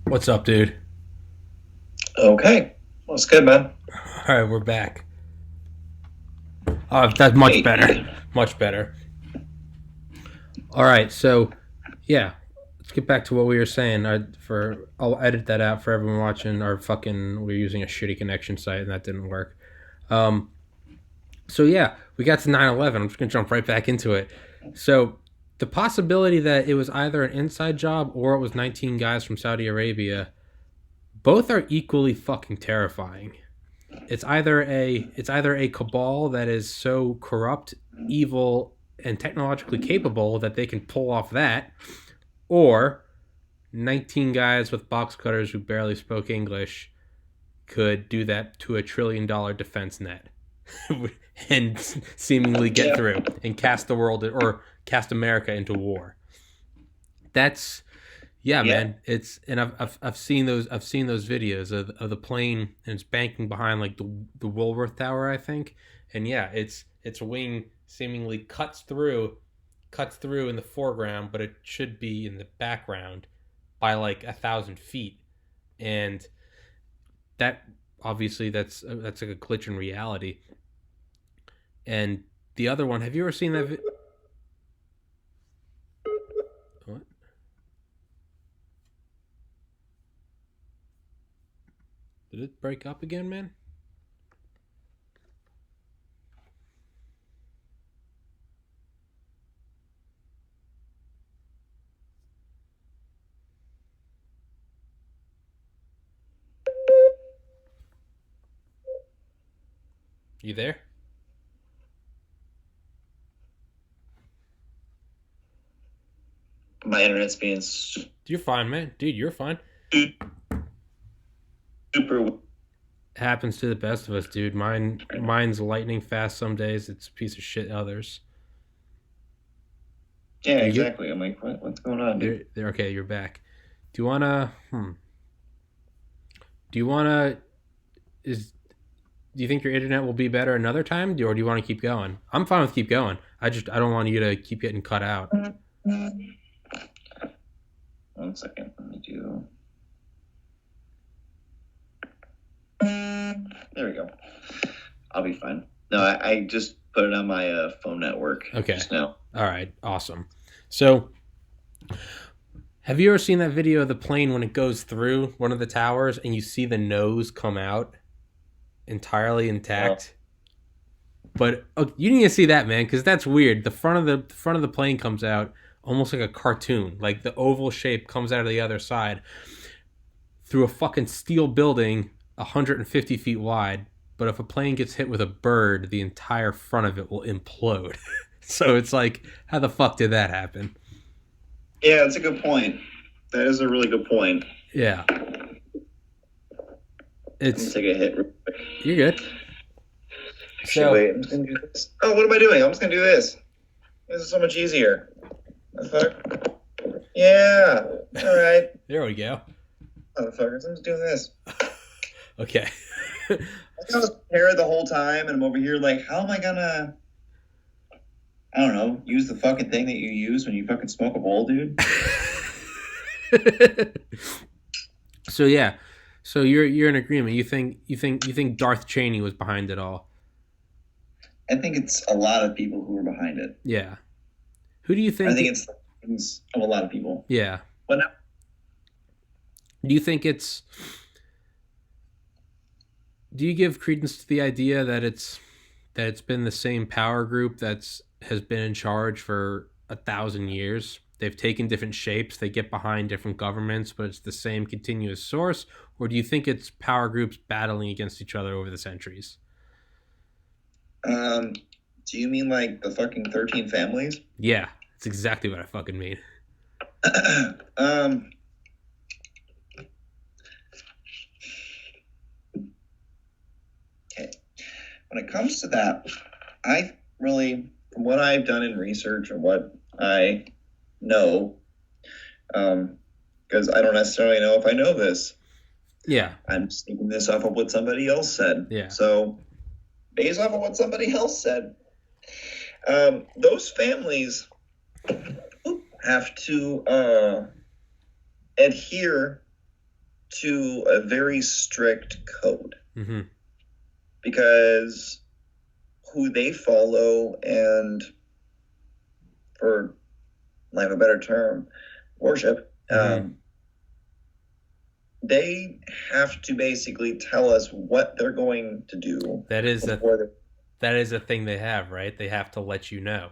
What's up, dude? Okay. Well, it's good, man. All right, we're back. That's much better. Hey. Much better. All right, so yeah, let's get back to what we were saying. I'll edit that out for everyone watching. We're using a shitty connection site and that didn't work. Um, so yeah, we got to 9/11. I'm just gonna jump right back into it. So the possibility that it was either an inside job or it was 19 guys from Saudi Arabia, both are equally fucking terrifying. It's either a cabal that is so corrupt, evil, and technologically capable that they can pull off that, or 19 guys with box cutters who barely spoke English could do that to $1 trillion defense net and seemingly get through and cast the world or cast America into war. That's man. I've seen those videos of the plane and it's banking behind like the Woolworth Tower, I think. And yeah, its wing seemingly cuts through in the foreground, but it should be in the background by like 1,000 feet. And that obviously that's like a glitch in reality. And the other one, have you ever seen that? What? Did it break up again, man? You there? My internet's being You're fine, man. Dude, you're fine. super. Happens to the best of us, dude. Mine's lightning fast some days. It's a piece of shit others. Yeah, exactly. I'm like, what's going on, dude? They're okay. You're back. Do you wanna? Do you wanna? Is Do you think your internet will be better another time, or do you want to keep going? I'm fine with keep going. I don't want you to keep getting cut out. 1 second. Let me do. There we go. I'll be fine. No, I just put it on my phone network. Okay. Just now. All right. Awesome. So, have you ever seen that video of the plane when it goes through one of the towers and you see the nose come out entirely intact? But you need to see that, man, because that's weird. The front of the plane comes out almost like a cartoon. Like the oval shape comes out of the other side through a fucking steel building 150 feet wide. But if a plane gets hit with a bird, the entire front of it will implode. So it's like, how the fuck did that happen? Yeah, that's a good point. That is a really good point. Yeah. Let me take a hit real quick. You're good. Actually, wait, I'm just going to do this. Oh, what am I doing? I'm just going to do this. This is so much easier. Motherfucker. Yeah. All right. There we go. Motherfuckers, I'm just doing this. Okay. I was prepared the whole time, and I'm over here like, how am I going to, I don't know, use the fucking thing that you use when you fucking smoke a bowl, dude? So, yeah. So you're in agreement. You think Darth Cheney was behind it all? I think it's a lot of people who are behind it. Yeah. Who do you think? I think it's the things of a lot of people. Yeah. But now, do you think it's? Do you give credence to the idea that it's been the same power group has been in charge for 1,000 years? They've taken different shapes. They get behind different governments, but it's the same continuous source. Or do you think it's power groups battling against each other over the centuries? do you mean like the fucking 13 families? Yeah, that's exactly what I fucking mean. Okay. When it comes to that, I really, from what I've done in research and what I know, because I don't necessarily know if I know this. Yeah. I'm just thinking this off of what somebody else said. Yeah. So based off of what somebody else said. Those families have to adhere to a very strict code. Mm-hmm. Because who they follow and, for lack of a better term, worship, they have to basically tell us what they're going to do. That is a thing they have, right? They have to let you know.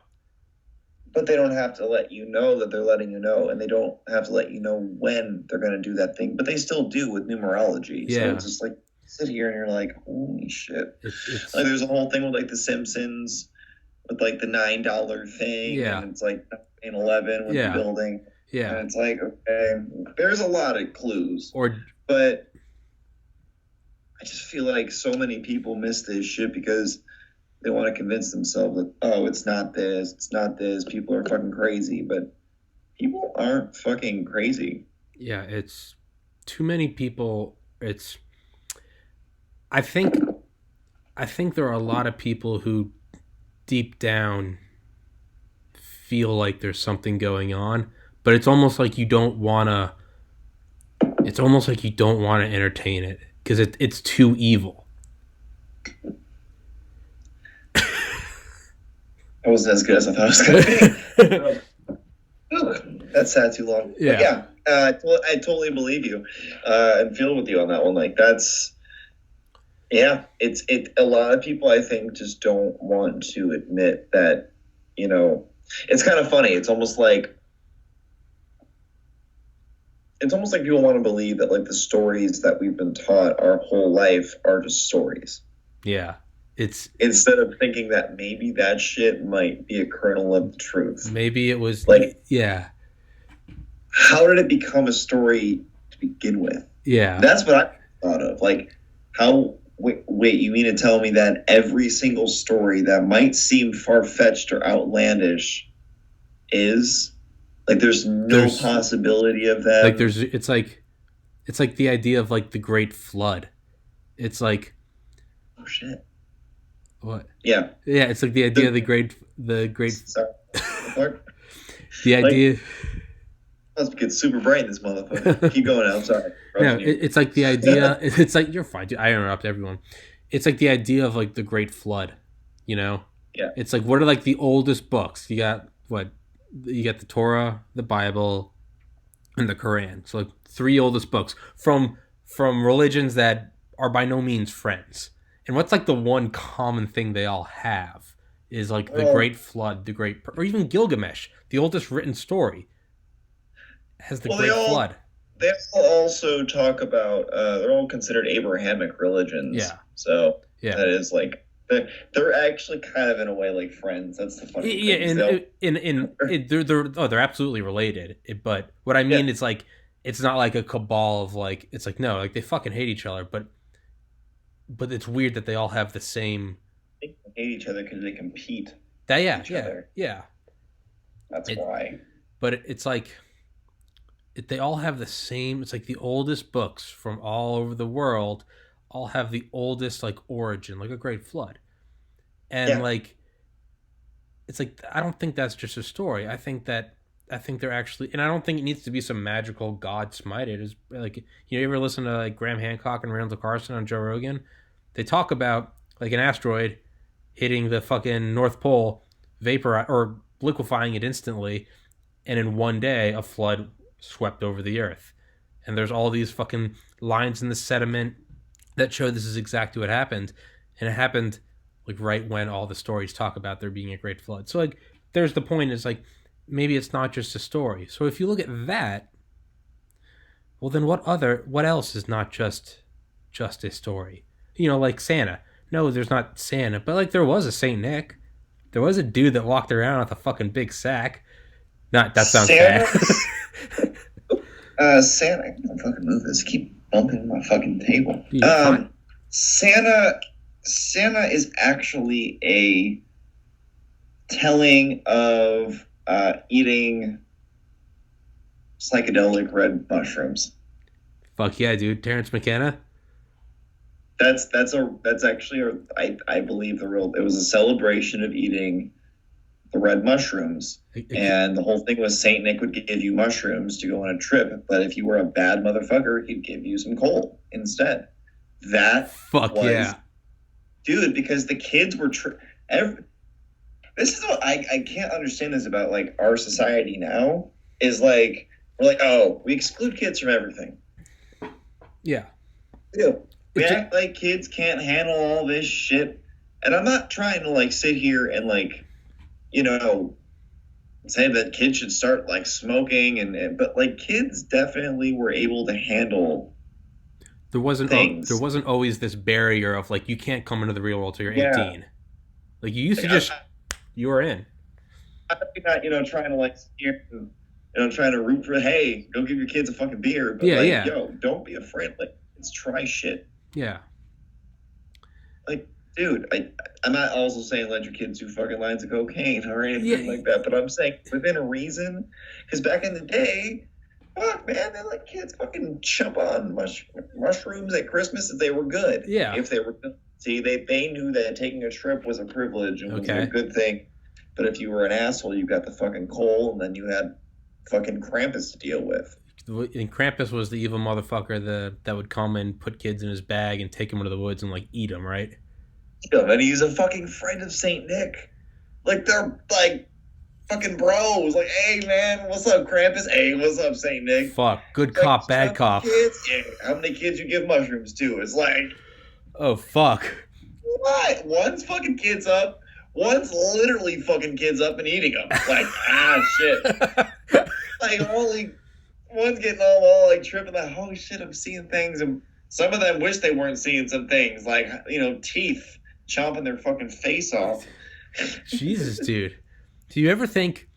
But they don't have to let you know that they're letting you know, and they don't have to let you know when they're going to do that thing. But they still do with numerology. Yeah. So it's just like, sit here and you're like, holy shit. It's like, there's a whole thing with like The Simpsons with like the $9 thing. Yeah. And it's like 9/11 with the building. Yeah. And it's like, okay, there's a lot of clues. But I just feel like so many people miss this shit because they want to convince themselves that, oh, it's not this, people are fucking crazy. But people aren't fucking crazy. Yeah, it's too many people. I think there are a lot of people who deep down feel like there's something going on, but it's almost like you don't want to entertain it because it's too evil. That wasn't as good as I thought it was going to be. That sat too long. Yeah. But yeah, I totally believe you and feel with you on that one. Like, that's, yeah, it's a lot of people, I think, just don't want to admit that, you know, it's kind of funny. It's almost like people want to believe that, like, the stories that we've been taught our whole life are just stories. Yeah. It's instead of thinking that maybe that shit might be a kernel of the truth. Maybe it was like, yeah. How did it become a story to begin with? Yeah. That's what I thought of. Like, how, wait, you mean to tell me that every single story that might seem far-fetched or outlandish is, like, there's no possibility of that? Like, it's like the idea of, like, the Great Flood. It's like, oh shit. What? Yeah. Yeah, it's like the idea of the great Sorry. the idea, let's get super bright in this motherfucker. Keep going. I'm sorry. No, it's like the idea. It's like, you're fine. I interrupt everyone. It's like the idea of, like, the Great Flood. You know. Yeah. It's like, what are, like, the oldest books? You got what? You got the Torah, the Bible, and the Quran. So, like, 3 oldest books from religions that are by no means friends. And what's, like, the one common thing they all have is, like, the Great Flood, or even Gilgamesh, the oldest written story, has the Great Flood. They also talk about, they're all considered Abrahamic religions. Yeah. So that is, like, they're actually kind of, in a way, like, friends. That's the funny thing. Yeah, they're absolutely related. But what I mean is, like, it's not like a cabal of, like, it's like, no, like, they fucking hate each other, but it's weird that they all have the same. They hate each other because they compete. Yeah. That's why. But it's like, they all have the same. It's like the oldest books from all over the world all have the oldest, like, origin, like a Great Flood, and like, it's like, I don't think that's just a story. I think they're actually, and I don't think it needs to be some magical God smited. Is like, you ever listen to, like, Graham Hancock and Randall Carlson on Joe Rogan? They talk about, like, an asteroid hitting the fucking North Pole, vapor or liquefying it instantly, and in one day a flood swept over the Earth. And there's all these fucking lines in the sediment that show this is exactly what happened, and it happened, like, right when all the stories talk about there being a Great Flood. So, like, there's the point, is, like, maybe it's not just a story. So if you look at that, well, then what else is not just a story? You know, like Santa. No, there's not Santa, but, like, there was a Saint Nick. There was a dude that walked around with a fucking big sack. Not that sounds bad. Santa, I can't fucking move this. Keep bumping my fucking table. Yeah, Santa is actually a telling of eating psychedelic red mushrooms. Fuck yeah, dude. Terrence McKenna? That's actually I believe it was a celebration of eating the red mushrooms, and the whole thing was Saint Nick would give you mushrooms to go on a trip, but if you were a bad motherfucker, he'd give you some coal instead. That dude, because the kids were this is what I can't understand this about like our society now is like we're like, oh, we exclude kids from everything. Yeah. We act like kids can't handle all this shit. And I'm not trying to like sit here and like, say that kids should start like smoking but like kids definitely were able to handle there wasn't always this barrier of like you can't come into the real world till you're 18. Like you used to you were in. I'm not, trying to like steer trying to root for, hey, go give your kids a fucking beer. But yo, don't be afraid. Like, let's try shit. Yeah. Like, dude, I'm not also saying let your kids do fucking lines of cocaine or anything like that, but I'm saying within a reason. Because back in the day, fuck, man, they let kids fucking chump on mushrooms at Christmas if they were good. Yeah. If they were good. See, they knew that taking a trip was a privilege and was a good thing. But if you were an asshole, you got the fucking coal, and then you had fucking Krampus to deal with. And Krampus was the evil motherfucker that would come and put kids in his bag and take them into the woods and like eat them, right? Yeah, and he's a fucking friend of Saint Nick. Like they're like fucking bros. Like, hey man, what's up, Krampus? Hey, what's up, Saint Nick? Fuck, good cop, bad cop. Kids? Yeah. How many kids you give mushrooms to? It's like, oh fuck. What? One's fucking kids up. One's literally fucking kids up and eating them. Like, shit. Like, holy, one's getting all like tripping like, holy shit, I'm seeing things. And some of them wish they weren't seeing some things, like, teeth chomping their fucking face off. Jesus, dude. Do you ever think,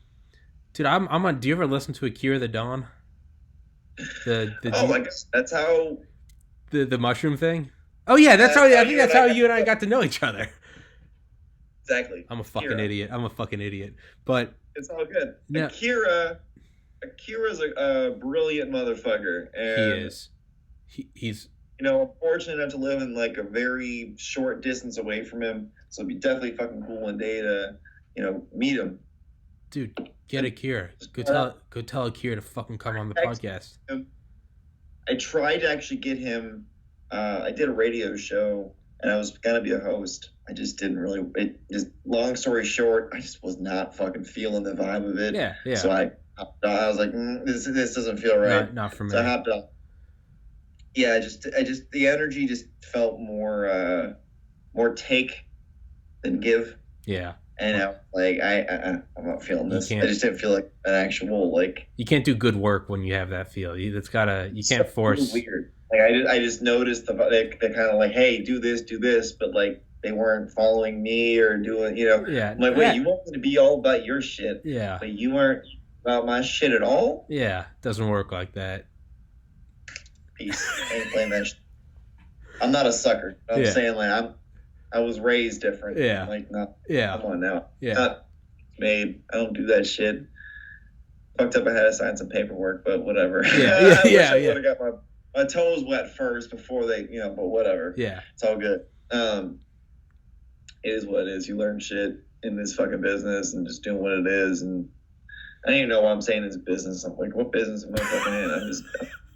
dude, do you ever listen to Akira the Dawn? My God, that's how. The mushroom thing? Oh yeah, I think that's how you and I got to know each other. Exactly. I'm a fucking idiot. But it's all good. Yeah. Akira's a brilliant motherfucker. And he is. He's I'm fortunate enough to live in like a very short distance away from him. So it'd be definitely fucking cool one day to, meet him. Dude, get Akira. Go tell Akira to fucking come on the podcast. I tried to actually get him. I did a radio show and I was gonna be a host. I just didn't really. Long story short, I just was not fucking feeling the vibe of it. Yeah. So I was like, this doesn't feel right. Not for me. So I hopped on. Yeah, I just the energy just felt more take than give. Yeah. And I'm not feeling this. I just didn't feel like an actual like. You can't do good work when you have that feel. You can't force. Weird. Like I just noticed they kind of like, hey, do this, but like they weren't following me or doing, Yeah. I'm like, wait, you want me to be all about your shit? Yeah. But you weren't about my shit at all? Yeah. Doesn't work like that. Peace. I ain't playing that shit. I'm not a sucker. I'm saying like I was raised different. Yeah. Like no. Yeah. Come on now. Yeah. Not made. I don't do that shit. Fucked up. I had to sign some paperwork, but whatever. Yeah. I would have got my toes wet first before they, but whatever. Yeah. It's all good. It is what it is. You learn shit in this fucking business and just doing what it is. And I don't even know why I'm saying it's business. I'm like, what business am I fucking in? I'm just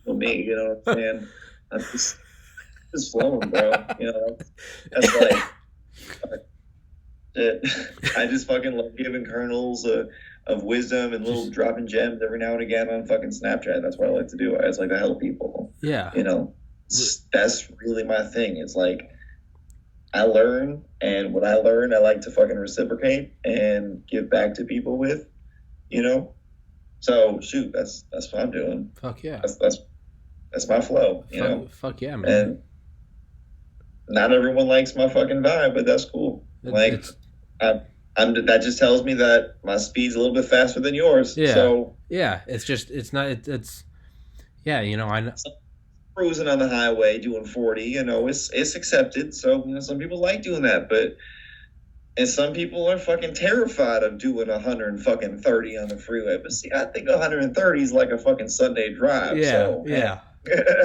me, you know what I'm saying? I'm just flowing, bro. That's like shit. I just fucking love giving kernels of wisdom and little dropping gems every now and again on fucking Snapchat. That's what I like to do. I just like to help people. Yeah. That's really my thing. It's like I learn, and what I learn, I like to fucking reciprocate and give back to people with, So shoot, that's what I'm doing. Fuck yeah. That's my flow, Fuck yeah, man. And not everyone likes my fucking vibe, but that's cool. That just tells me that my speed's a little bit faster than yours. Yeah. So yeah, I know. Cruising on the highway doing 40, it's accepted. So some people like doing that, and some people are fucking terrified of doing 130 on the freeway. But see, I think 130 is like a fucking Sunday drive. Yeah, so, yeah.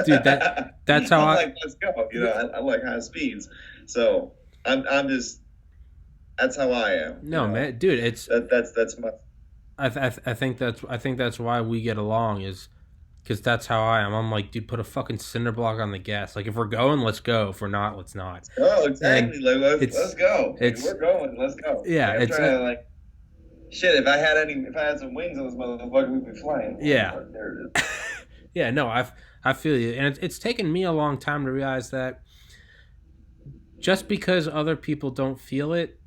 Dude, that's how I'm like, let's go. You know, I like high speeds. So I'm just that's how I am. No, man, dude, it's that's my. I think that's why we get along is because that's how I am. I'm like, dude, put a fucking cinder block on the gas. Like, if we're going, let's go. If we're not, let's not. Oh, exactly. And Like let's go. Like, we're going. Let's go. Yeah, like, I'm trying to like. Shit, if I had some wings on this motherfucker, we'd be flying. Yeah. Oh, there it is. Yeah, no, I feel you, and it's taken me a long time to realize that just because other people don't feel it,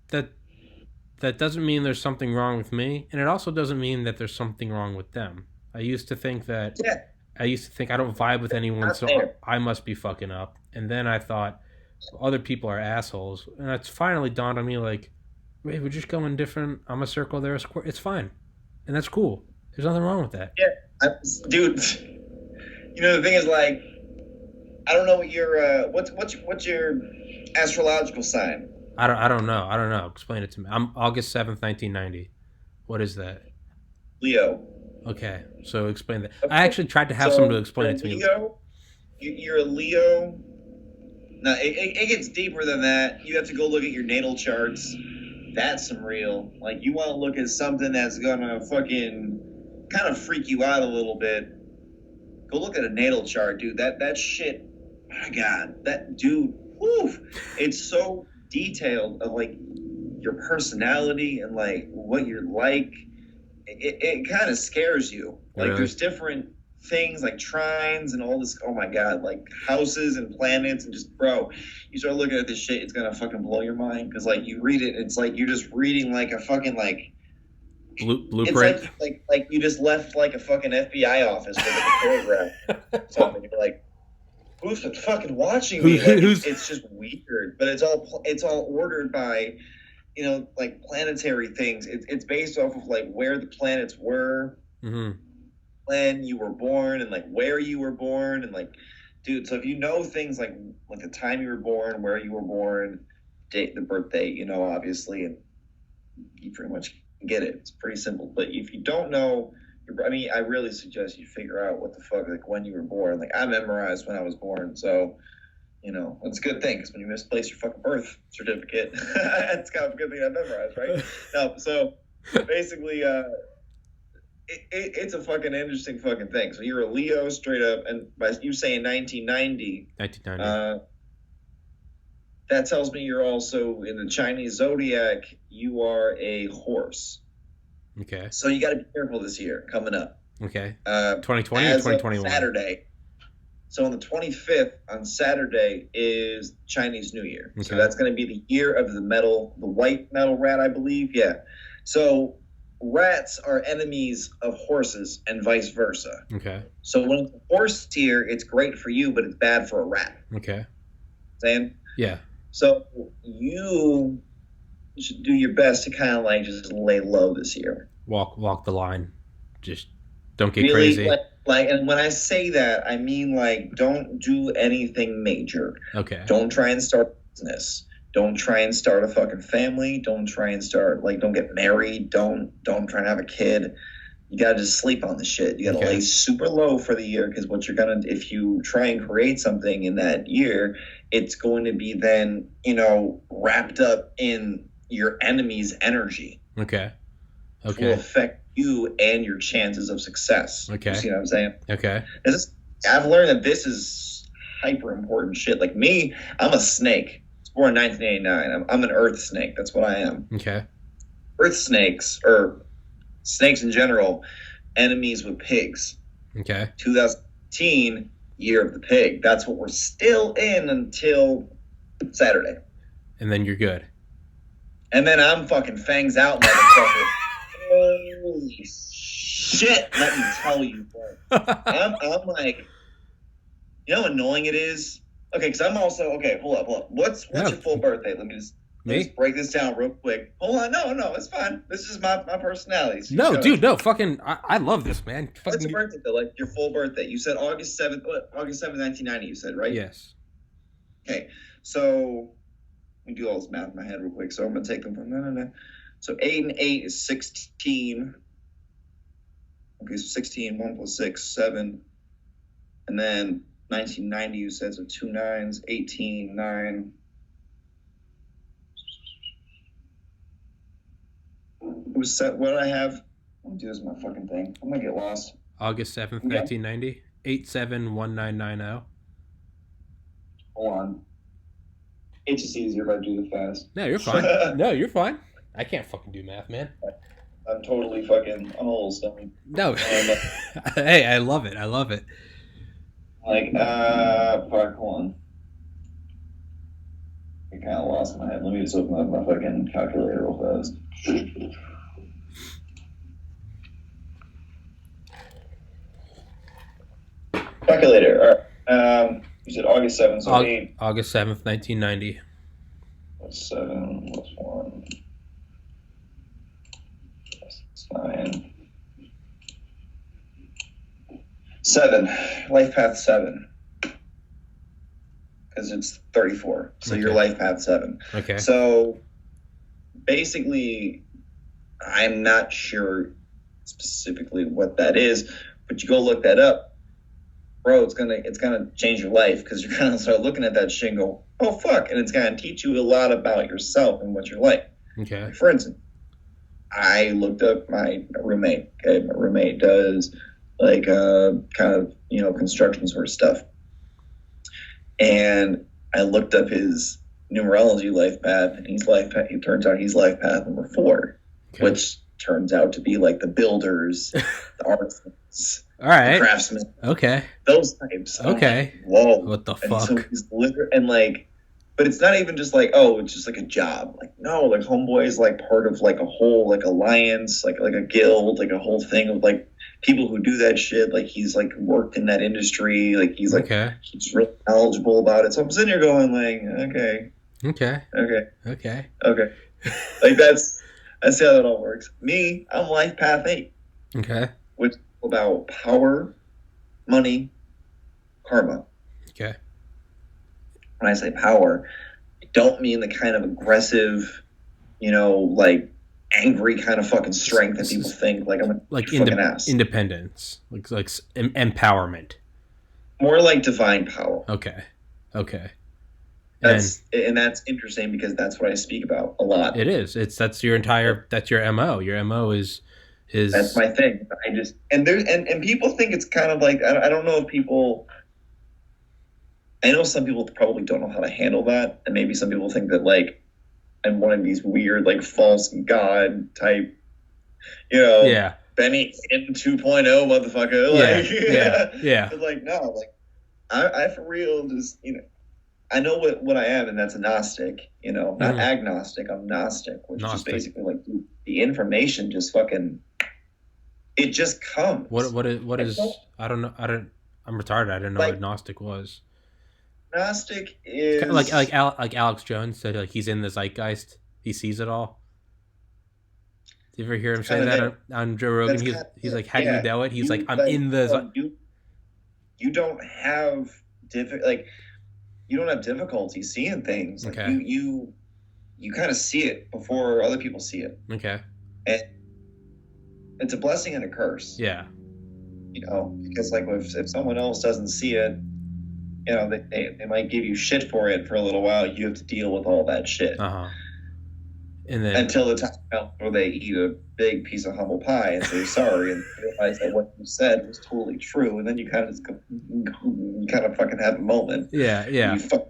that doesn't mean there's something wrong with me, and it also doesn't mean that there's something wrong with them. I used to think that. Yeah. I used to think I don't vibe with anyone, so I must be fucking up. And then I thought other people are assholes, and it's finally dawned on me like, wait, we're just going different. I'm a circle, they're a square. It's fine, and that's cool. There's nothing wrong with that. Yeah, dude. You know the thing is like, I don't know what your what's your astrological sign. I don't know. Explain it to me. I'm August 7th, 1990. What is that? Leo. Okay, so explain that. Okay. I actually tried to have someone to explain it to me. You're a Leo. Now it gets deeper than that. You have to go look at your natal charts. That's some real. Like, you want to look at something that's gonna fucking kind of freak you out a little bit. Go look at a natal chart, dude. That shit. My God, that dude. Whew, it's so detailed of like your personality and like what you're like. It kind of scares you. Like, really? There's different things like trines and all this. Oh my God, like houses and planets and just, bro, you start looking at this shit, it's gonna fucking blow your mind because like you read it, it's like you're just reading like a fucking like blueprint. It's like you just left like a fucking FBI office with like a paragraph. Something you're like, who's fucking watching me? Like, it's just weird, but it's all ordered by, you know, like planetary things. It's based off of like where the planets were, when you were born, and like where you were born, and like, dude. So if you know things like the time you were born, where you were born, date, the birth date, you know, obviously, and you pretty much get it. It's pretty simple. But if you don't know, I really suggest you figure out what the fuck, like when you were born. Like, I memorized when I was born, so. You know, it's a good thing because when you misplace your fucking birth certificate, it's kind of a good thing I memorized, right? No, so basically, it's a fucking interesting fucking thing. So you're a Leo straight up, and by you saying 1990, that tells me you're also in the Chinese zodiac. You are a horse. Okay. So you got to be careful this year coming up. Okay. 2020 or 2021? Saturday. So on the 25th, on Saturday, is Chinese New Year. Okay. So that's going to be the year of the white metal rat, I believe. Yeah. So rats are enemies of horses and vice versa. Okay. So when it's a horse here, it's great for you, but it's bad for a rat. Okay. Saying? Yeah. So you should do your best to kind of like just lay low this year. Walk the line. Just don't get crazy. And when I say that, I mean, like, don't do anything major. Okay. Don't try and start a business. Don't try and start a fucking family. Don't try and start, like, don't get married. Don't try and have a kid. You gotta just sleep on the shit. You gotta lay super low for the year, because what you're gonna, if you try and create something in that year, it's going to be then, you know, wrapped up in your enemy's energy. Okay. Okay. Will affect you and your chances of success. Okay. You see what I'm saying? Okay. I've learned that this is hyper important shit. Like me, I'm a snake. I was born in 1989. I'm an earth snake. That's what I am. Okay. Earth snakes, or snakes in general, enemies with pigs. Okay. 2018, year of the pig. That's what we're still in until Saturday. And then you're good. And then I'm fucking fangs out, motherfucker. Holy shit, let me tell you, bro. I'm like, you know how annoying it is? Okay, because I'm also, okay, hold up. What's your full birthday? Let me just break this down real quick. Hold on, no, it's fine. This is my personality. So no, dude, no, fucking, I love this, man. What's your birthday, though? Like, your full birthday. You said August 7th, 1990, you said, right? Yes. Okay, so, let me do all this math in my head real quick. So I'm going to take them from, no. So 8 and 8 is 16. Okay, so 16, 1 plus 6, 7. And then 1990, you said, so 2 9s, 18, 9. It was set. What did I have? Let me do this in my fucking thing. I'm going to get lost. August 7th, 1990. 871990. Hold on. It's just easier if I do the fast. No, you're fine. No, you're fine. I can't fucking do math, man. I'm totally fucking. I'm a little stoned. No. Hey, I love it. I love it. Like, fuck, hold on. I kind of lost my head. Let me just open up my fucking calculator real fast. Calculator. All right. You said August 7th, so August 7th, 1990. What's 7? What's 1? That's 9. 7. Life path 7. Because it's 34. So Okay. your life path 7. Okay. So basically, I'm not sure specifically what that is, but you go look that up. Bro, it's gonna change your life, because you're gonna start looking at that shit and go, oh fuck, and it's gonna teach you a lot about yourself and what you're like. Okay. For instance, I looked up my roommate. Okay, my roommate does like kind of construction sort of stuff, and I looked up his numerology life path, and it turns out he's life path number 4, Okay. which turns out to be like the builders, the artisans, All right. the craftsmen, Okay. those types. Okay. Whoa. What the And fuck? so he's and like, but it's not even just like, oh, it's just like a job. Like, no, like Homeboy is like part of like a whole like alliance, like a guild, like a whole thing of like people who do that shit. Like he's like worked in that industry. Like he's like Okay. he's really knowledgeable about it. So I'm sitting here going like, okay. Like that's how that all works. Me, I'm life path 8. Okay. Which is about power, money, karma. Okay. When I say power, I don't mean the kind of aggressive, like angry kind of fucking strength that people think like I'm a fucking ass. Independence, like empowerment. More like divine power. Okay. That's interesting, because that's what I speak about a lot. It is. That's your MO. Your MO is that's my thing. I just and people think it's kind of like I don't know if people. I know some people probably don't know how to handle that, and maybe some people think that like I'm one of these weird like false god type, Yeah. Benny in 2.0 motherfucker. Like, Yeah. But like no, like I for real just I know what I am, and that's a Gnostic. Not agnostic. I'm Gnostic, which is just basically like the information just fucking. It just comes. What is? I don't know. I'm retarded. I didn't know what Gnostic was. Gnostic is like Alex Jones said, like he's in the zeitgeist. He sees it all. Did you ever hear him say that on Joe Rogan? He's like, how do you know it? He's like, I'm in the. You don't have you don't have difficulty seeing things. Like Okay. You kind of see it before other people see it. Okay. And it's a blessing and a curse. Yeah. Because like if someone else doesn't see it, they might give you shit for it for a little while. You have to deal with all that shit. And then until the time comes where they eat a big piece of humble pie and say sorry and realize that what you said was totally true, and then you kind of fucking have a moment. Yeah. You fuck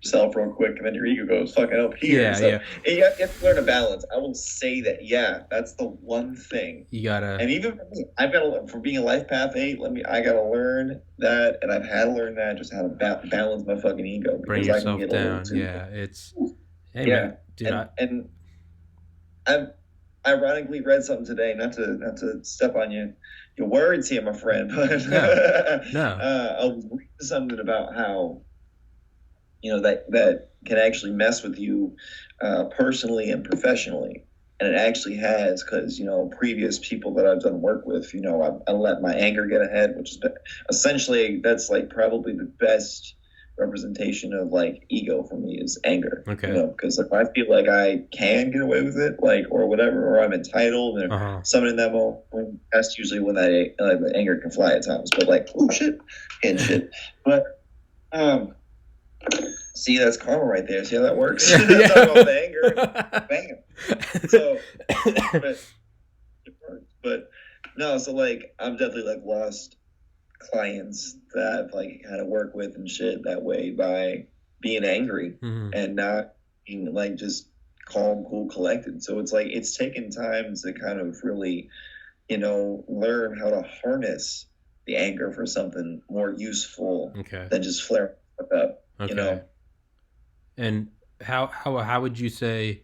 yourself real quick, and then your ego goes fucking up here. And you have to learn a balance. I will say that. Yeah, that's the one thing you gotta. And even for me, I've got to, for being a life path 8. I gotta learn that, and I've had to learn that, just how to balance my fucking ego. Bring yourself down. Yeah, it's. Hey, yeah, man, dude, and I've ironically read something today, not to step on your words here, my friend, but no. I was reading something about how that can actually mess with you personally and professionally, and it actually has, because previous people that I've done work with, I let my anger get ahead, which is essentially that's like probably the best representation of like ego for me is anger. Okay. You know, because if I feel like I can get away with it, like or whatever, or I'm entitled or something in that moment, that's usually when the anger can fly at times. But like, oh shit, and shit. But see, that's karma right there. See how that works? Talk about the anger, bam. So, but no, so like I've definitely like lost clients that I've like had to work with and shit that way by being angry and not being like just calm, cool, collected. So it's like it's taken time to kind of really, you know, learn how to harness the anger for something more useful than just flare up. You know. And how would you say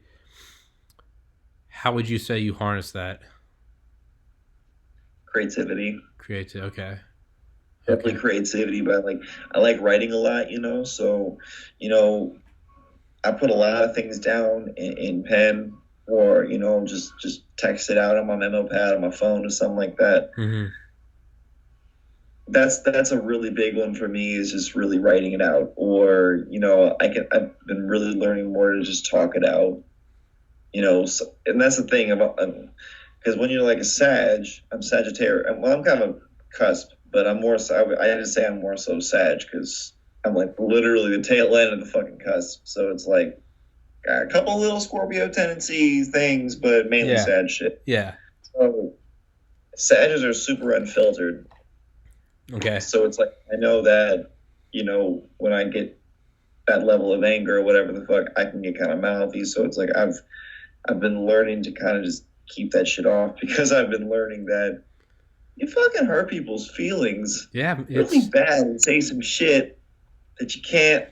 you harness that? Creativity. Okay. Definitely creativity, but like I like writing a lot, you know. So, you know, I put a lot of things down in pen, or you know, just text it out on my memo pad on my phone or something like that. That's a really big one for me, is just really writing it out. Or you know, I've been really learning more to just talk it out. You know, and that's the thing about because when you're like a Sag, I'm Sagittarius. Well, I'm kind of a cusp. But I'm more so, I had to say I'm more so Sag because I'm like literally the tail end of the fucking cusp. So it's like got a couple little Scorpio tendency things, but mainly Sag shit. Yeah. So Sages are super unfiltered. Okay. So it's like I know that, you know, when I get that level of anger or whatever the fuck, I can get kind of mouthy. So it's like I've been learning to kind of just keep that shit off, because I've been learning that you fucking hurt people's feelings really bad and say some shit that you can't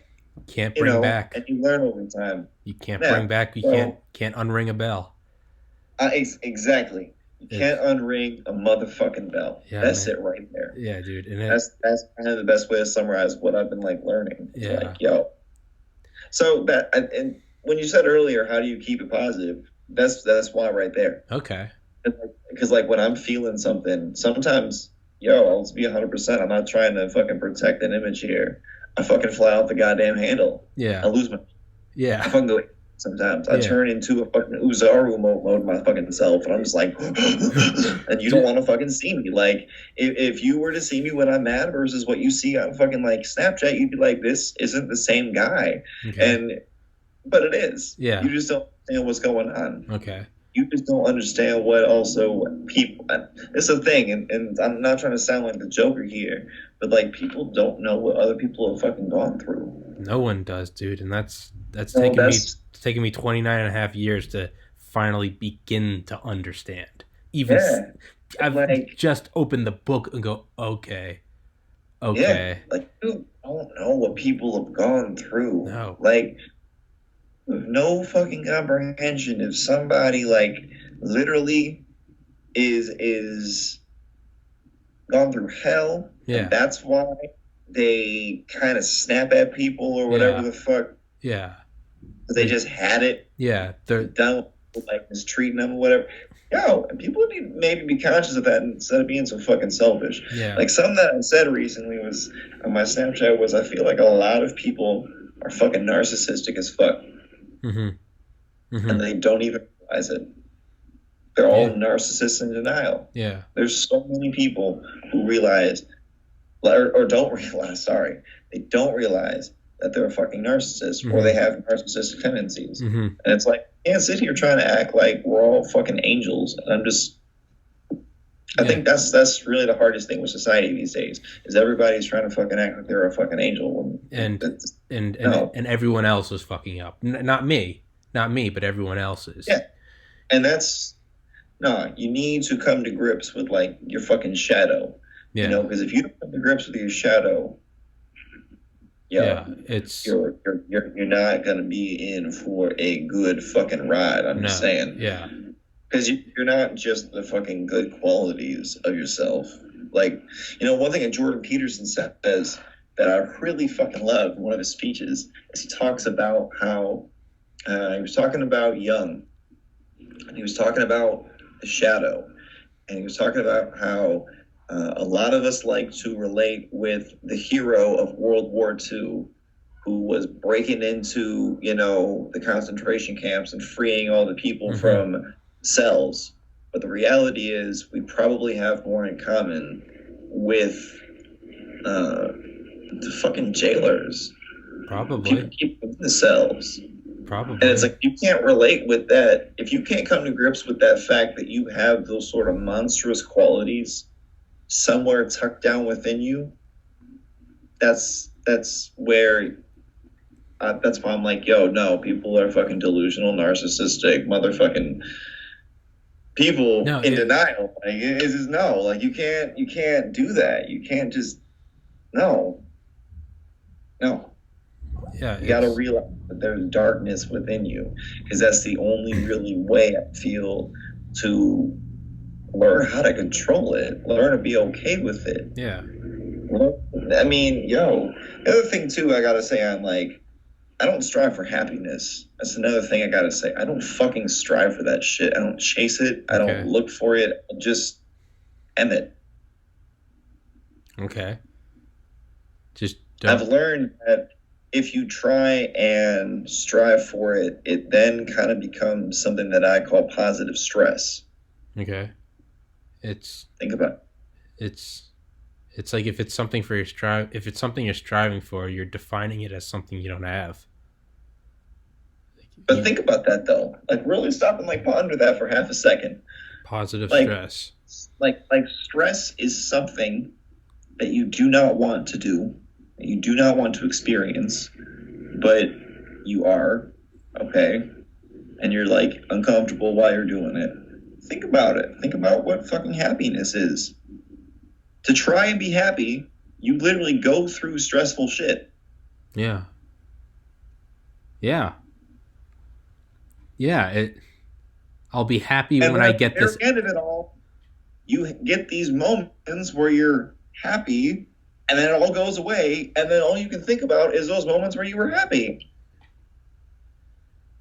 bring back. And you learn over time. You can't bring back. You can't unring a bell. Exactly. You can't unring a motherfucking bell. Yeah, that's it right there. Yeah, dude. And that's kind of the best way to summarize what I've been like learning. It's like, yo. So and when you said earlier, how do you keep it positive? That's why right there. Okay. Because like when I'm feeling something, sometimes, I'll just be 100%. I'm not trying to fucking protect an image here. I fucking fly off the goddamn handle. Yeah. I lose my. Yeah. I fucking go. Sometimes I turn into a fucking Uzaru mode my fucking self, and I'm just like, and you don't want to fucking see me. Like, if you were to see me when I'm mad versus what you see on fucking like Snapchat, you'd be like, this isn't the same guy. Okay. But it is. Yeah. You just don't understand what's going on. Okay. You just don't understand what people. It's a thing, and I'm not trying to sound like the Joker here, but like people don't know what other people have fucking gone through. No one does, dude, and that's taken me 29 and a half years to finally begin to understand. I've just opened the book and go, okay. Yeah, like you don't know what people have gone through. No, like. No fucking comprehension if somebody like literally is gone through hell. Yeah. And that's why they kind of snap at people or whatever the fuck. Yeah. They just had it. Yeah. They're done with, like mistreating them or whatever. And people need to maybe be conscious of that instead of being so fucking selfish. Yeah. Like something that I said recently was on my Snapchat was I feel like a lot of people are fucking narcissistic as fuck. Mm-hmm. Mm-hmm. And they don't even realize it. They're all narcissists in denial. Yeah. There's so many people who realize, or don't realize, sorry. They don't realize that they're a fucking narcissist or they have narcissistic tendencies. Mm-hmm. And it's like, I can't sit here trying to act like we're all fucking angels. And I think that's really the hardest thing with society these days is everybody's trying to fucking act like they're a fucking angel. And everyone else is fucking up. Not me, but everyone else is. Yeah. And you need to come to grips with like your fucking shadow. Yeah. You know, because if you don't come to grips with your shadow, you're not gonna be in for a good fucking ride. I'm just saying. Yeah. Because you're not just the fucking good qualities of yourself. Like, one thing that Jordan Peterson says that I really fucking love in one of his speeches is he talks about how he was talking about Jung, and he was talking about the shadow, and he was talking about how a lot of us like to relate with the hero of World War II who was breaking into, the concentration camps and freeing all the people from cells. But the reality is we probably have more in common with the fucking jailers. Probably. People in the cells. Probably. And it's like, you can't relate with that. If you can't come to grips with that fact that you have those sort of monstrous qualities somewhere tucked down within you, that's where that's why I'm like, yo, no, people are fucking delusional, narcissistic, motherfucking people in denial. Like, it's just no. Like, you can't do that. You can't just no. Yeah, you got to realize that there's darkness within you, because that's the only really way I feel to learn how to control it, learn to be okay with it. Yeah. I mean, the other thing too, I gotta say, I don't strive for happiness. That's another thing I gotta say. I don't fucking strive for that shit. I don't chase it. I don't look for it. I just am it. Okay. Just I've learned that if you try and strive for it, it then kind of becomes something that I call positive stress. Okay. Think about it. It's like if it's something you're striving for, you're defining it as something you don't have. But think about that though. Like, really stop and ponder that for half a second. Positive stress. Like stress is something that you do not want to do, that you do not want to experience, but you are, okay? And you're uncomfortable while you're doing it. Think about it. Think about what fucking happiness is. To try and be happy, you literally go through stressful shit. Yeah. I'll be happy when I get this. At the end of it all, you get these moments where you're happy, and then it all goes away, and then all you can think about is those moments where you were happy.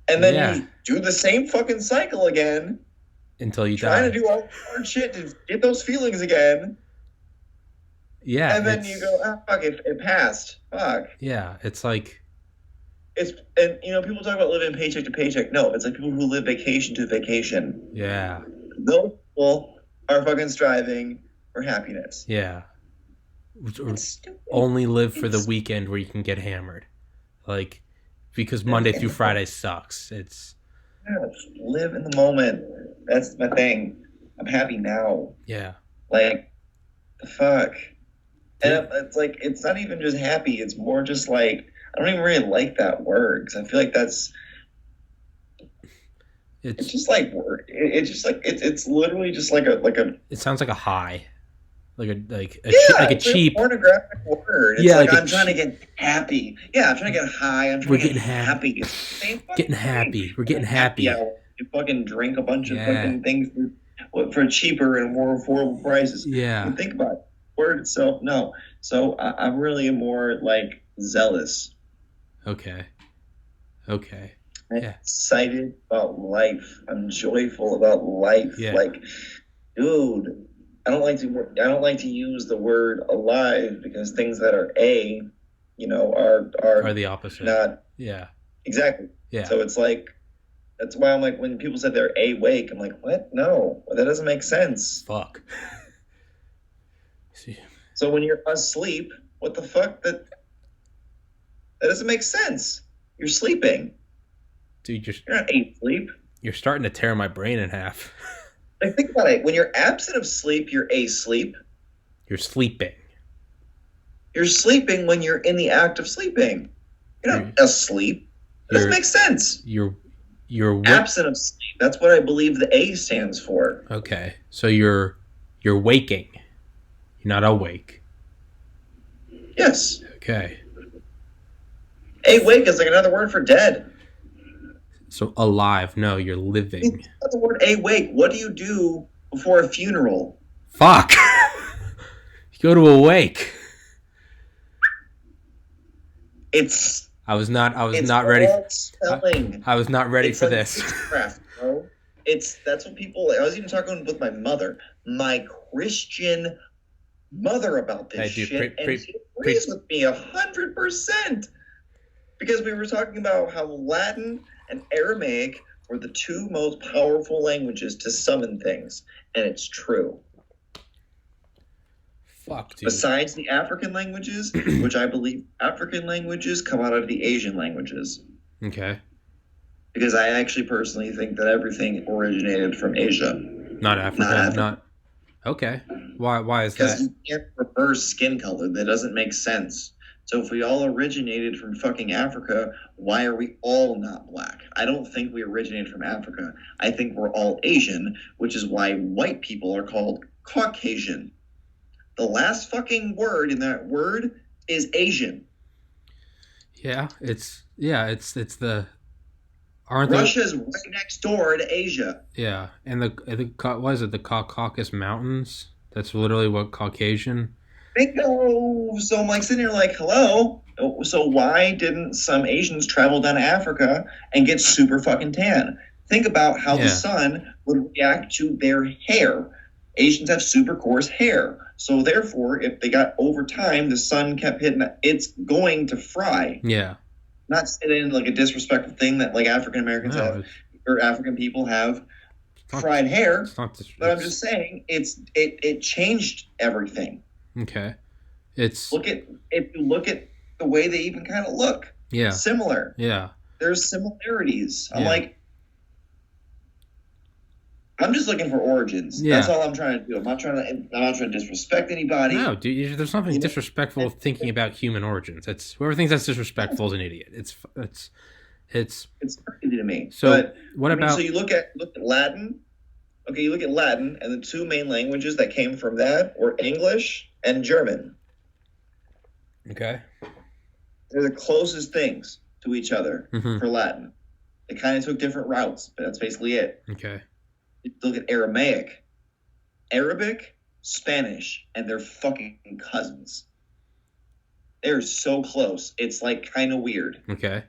And then you do the same fucking cycle again. Until you trying to do all hard shit to get those feelings again. Yeah. And then you go, fuck, it passed. Fuck. Yeah, it's like... And people talk about living paycheck to paycheck. No, it's like people who live vacation to vacation. Yeah. Those people are fucking striving for happiness. Yeah. Only live for the weekend where you can get hammered. Because Monday through Friday sucks. It's... Yeah, live in the moment. That's my thing. I'm happy now. Yeah. The fuck. And it's not even just happy. It's more just I don't even really like that word, because I feel like that's... It's just word. It's just it's literally just like a... It sounds like a high. A cheap pornographic word. It's I'm trying to get happy. Yeah, I'm trying to get high. I'm trying to get happy. It's the same getting happy. We're getting happy. Yeah, you fucking drink a bunch of fucking things for cheaper and more affordable prices. Yeah. And think about it. Word itself, no. So I'm really more zealous. Okay. I'm excited about life. I'm joyful about life. Yeah. Dude, I don't like to use the word alive, because things that are are the opposite. Not exactly. Yeah. So it's that's why I'm when people say they're awake, I'm like, what? No, that doesn't make sense. Fuck. So when you're asleep, what the fuck? That doesn't make sense. You're sleeping. Dude, you're not asleep. You're starting to tear my brain in half. Think about it. When you're absent of sleep, you're asleep. You're sleeping. You're sleeping when you're in the act of sleeping. You're not asleep. It doesn't make sense. You're absent of sleep. That's what I believe the A stands for. Okay. So you're waking. You're not awake. Yes. Okay. Awake is another word for dead. So alive. No, you're living. That's the word awake. What do you do before a funeral? Fuck. You go to awake. I was not ready. I was not ready for this. Witchcraft, bro. That's what people... I was even talking with my mother, my Christian mother, about this shit, and she agrees with me 100%. Because we were talking about how Latin and Aramaic were the two most powerful languages to summon things, and it's true. Fuck, dude. Besides the African languages, which I believe African languages come out of the Asian languages. Okay. Because I actually personally think that everything originated from Asia. Not Africa. Okay. Why is that? Because you can't reverse skin color. That doesn't make sense. So if we all originated from fucking Africa, why are we all not black? I don't think we originated from Africa. I think we're all Asian, which is why white people are called Caucasian. The last fucking word in that word is Asian. Yeah, it's the. Russia's right next door to Asia. Yeah, and what is it? The Caucasus Mountains. That's literally what Caucasian. Bingo! So I'm like sitting here like, hello. So why didn't some Asians travel down to Africa and get super fucking tan? Think about how the sun would react to their hair. Asians have super coarse hair. So therefore, if they got over time, the sun kept hitting, it's going to fry. Yeah. Not say it in like a disrespectful thing that like African Americans have or African people have fried hair. But I'm just saying it changed everything. Okay. If you look at the way they even kind of look. Yeah. Similar. Yeah. There's similarities. I'm just looking for origins. Yeah. That's all I'm trying to do. I'm not trying to disrespect anybody. No, dude, there's nothing disrespectful thinking about human origins. It's whoever thinks that's disrespectful is an idiot. It's crazy to me. So what about? So you look at Latin. Okay, you look at Latin, and the two main languages that came from that were English and German. Okay. They're the closest things to each other for Latin. They kind of took different routes, but that's basically it. Okay. Look at Aramaic, Arabic, Spanish, and they're fucking cousins. They're so close. It's like kind of weird. Okay.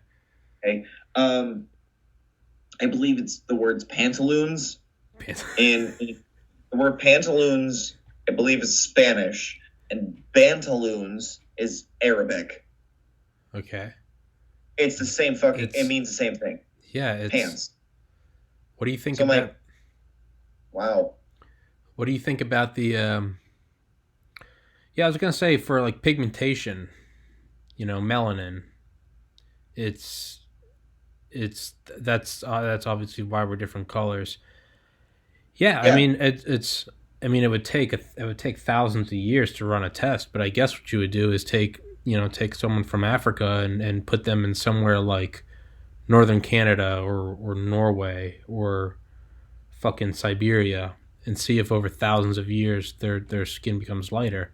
Okay. I believe it's the words pantaloons. And the word pantaloons, I believe, is Spanish, and bantaloons is Arabic. Okay. It's the same fucking. It means the same thing. Yeah. It's pants. What do you think about? Wow. What do you think about the? Yeah, I was gonna say for like pigmentation, melanin. That's obviously why we're different colors. Yeah. I mean it would take thousands of years to run a test, but I guess what you would do is take someone from Africa and put them in somewhere like northern Canada or Norway or fucking Siberia and see if over thousands of years their skin becomes lighter.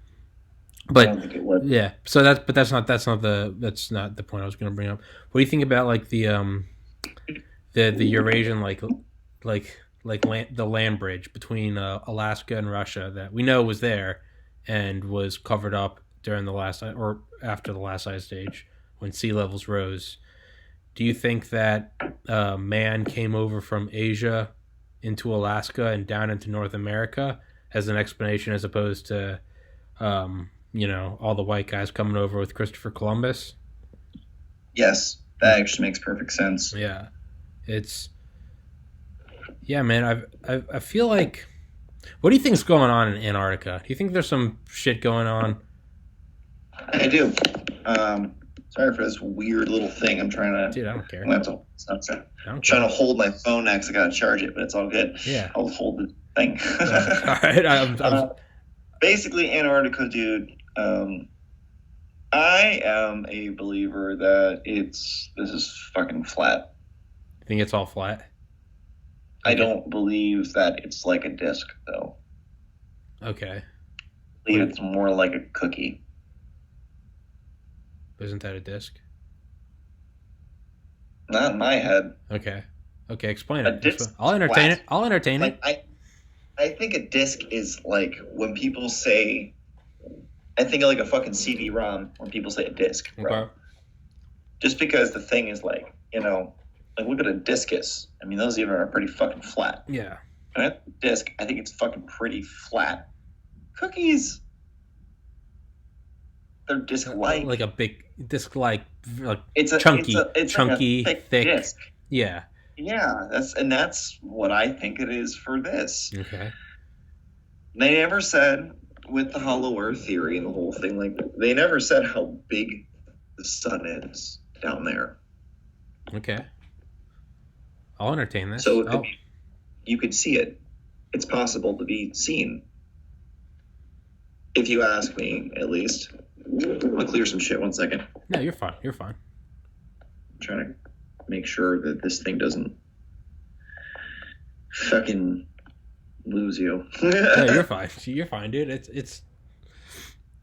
But I don't think it would. Yeah, so that's not the point I was going to bring up. What do you think about like the Eurasian the land bridge between Alaska and Russia that we know was there and was covered up during the last or after the last ice age when sea levels rose? Do you think that man came over from Asia into Alaska and down into North America as an explanation, as opposed to all the white guys coming over with Christopher Columbus? Yes, that actually makes perfect sense. Yeah, man. I feel like. What do you think's going on in Antarctica? Do you think there's some shit going on? I do. Sorry for this weird little thing. I'm trying to. Dude, I don't care. I'm trying to hold my phone next. I gotta charge it, but it's all good. Yeah. I'll hold the thing. All right. Basically, Antarctica, dude. I am a believer that this is fucking flat. You think it's all flat? I don't believe that it's like a disc, though. Okay. I believe it's more like a cookie. Isn't that a disc? Not in my head. Okay, explain it. I'll entertain it. I think a disc is like when people say, I think of like a fucking CD-ROM when people say a disc. Bro. Okay. Just because the thing is like, look at a discus. I mean, those even are pretty fucking flat. Yeah. And a disc, I think it's fucking pretty flat. Cookies. They're disc-like. Like a big disc-like, like it's chunky, like a thick disc. Yeah. Yeah, that's what I think it is for this. Okay. They never said, with the hollow earth theory and the whole thing, like, they never said how big the sun is down there. Okay. I'll entertain this. So you could see it. It's possible to be seen. If you ask me, at least. I'm gonna clear some shit 1 second. No, you're fine. You're fine. I'm trying to make sure that this thing doesn't fucking lose you. No, you're fine. You're fine, dude. It's.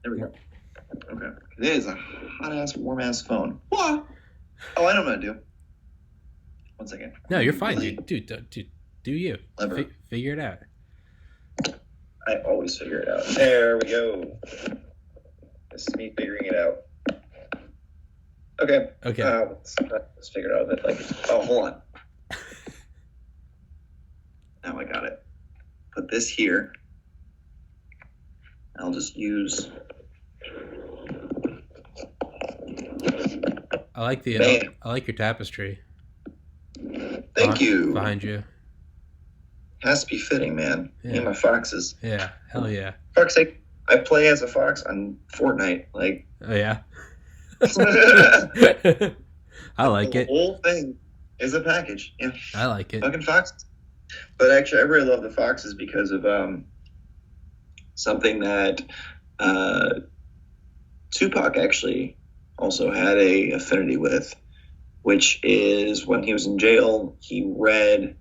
There we go. Okay. It is a hot ass, warm ass phone. What? Oh, I know what I'm gonna do. 1 second. No, you're fine, dude. Dude, do you? Figure it out. I always figure it out. There we go. This is me figuring it out. Okay. Let's figure it out a bit. Like, oh, hold on. Now I got it. Put this here. I'll just use. I like your tapestry. Thank you. Behind you. Has to be fitting, man. Yeah. Me and my foxes. Yeah. Hell yeah. Fuck's sake. I play as a fox on Fortnite. Like. Oh yeah. I like it. The whole thing is a package. Yeah. I like it. Fucking foxes. But actually, I really love the foxes because of something that Tupac actually also had a affinity with, which is when he was in jail, he read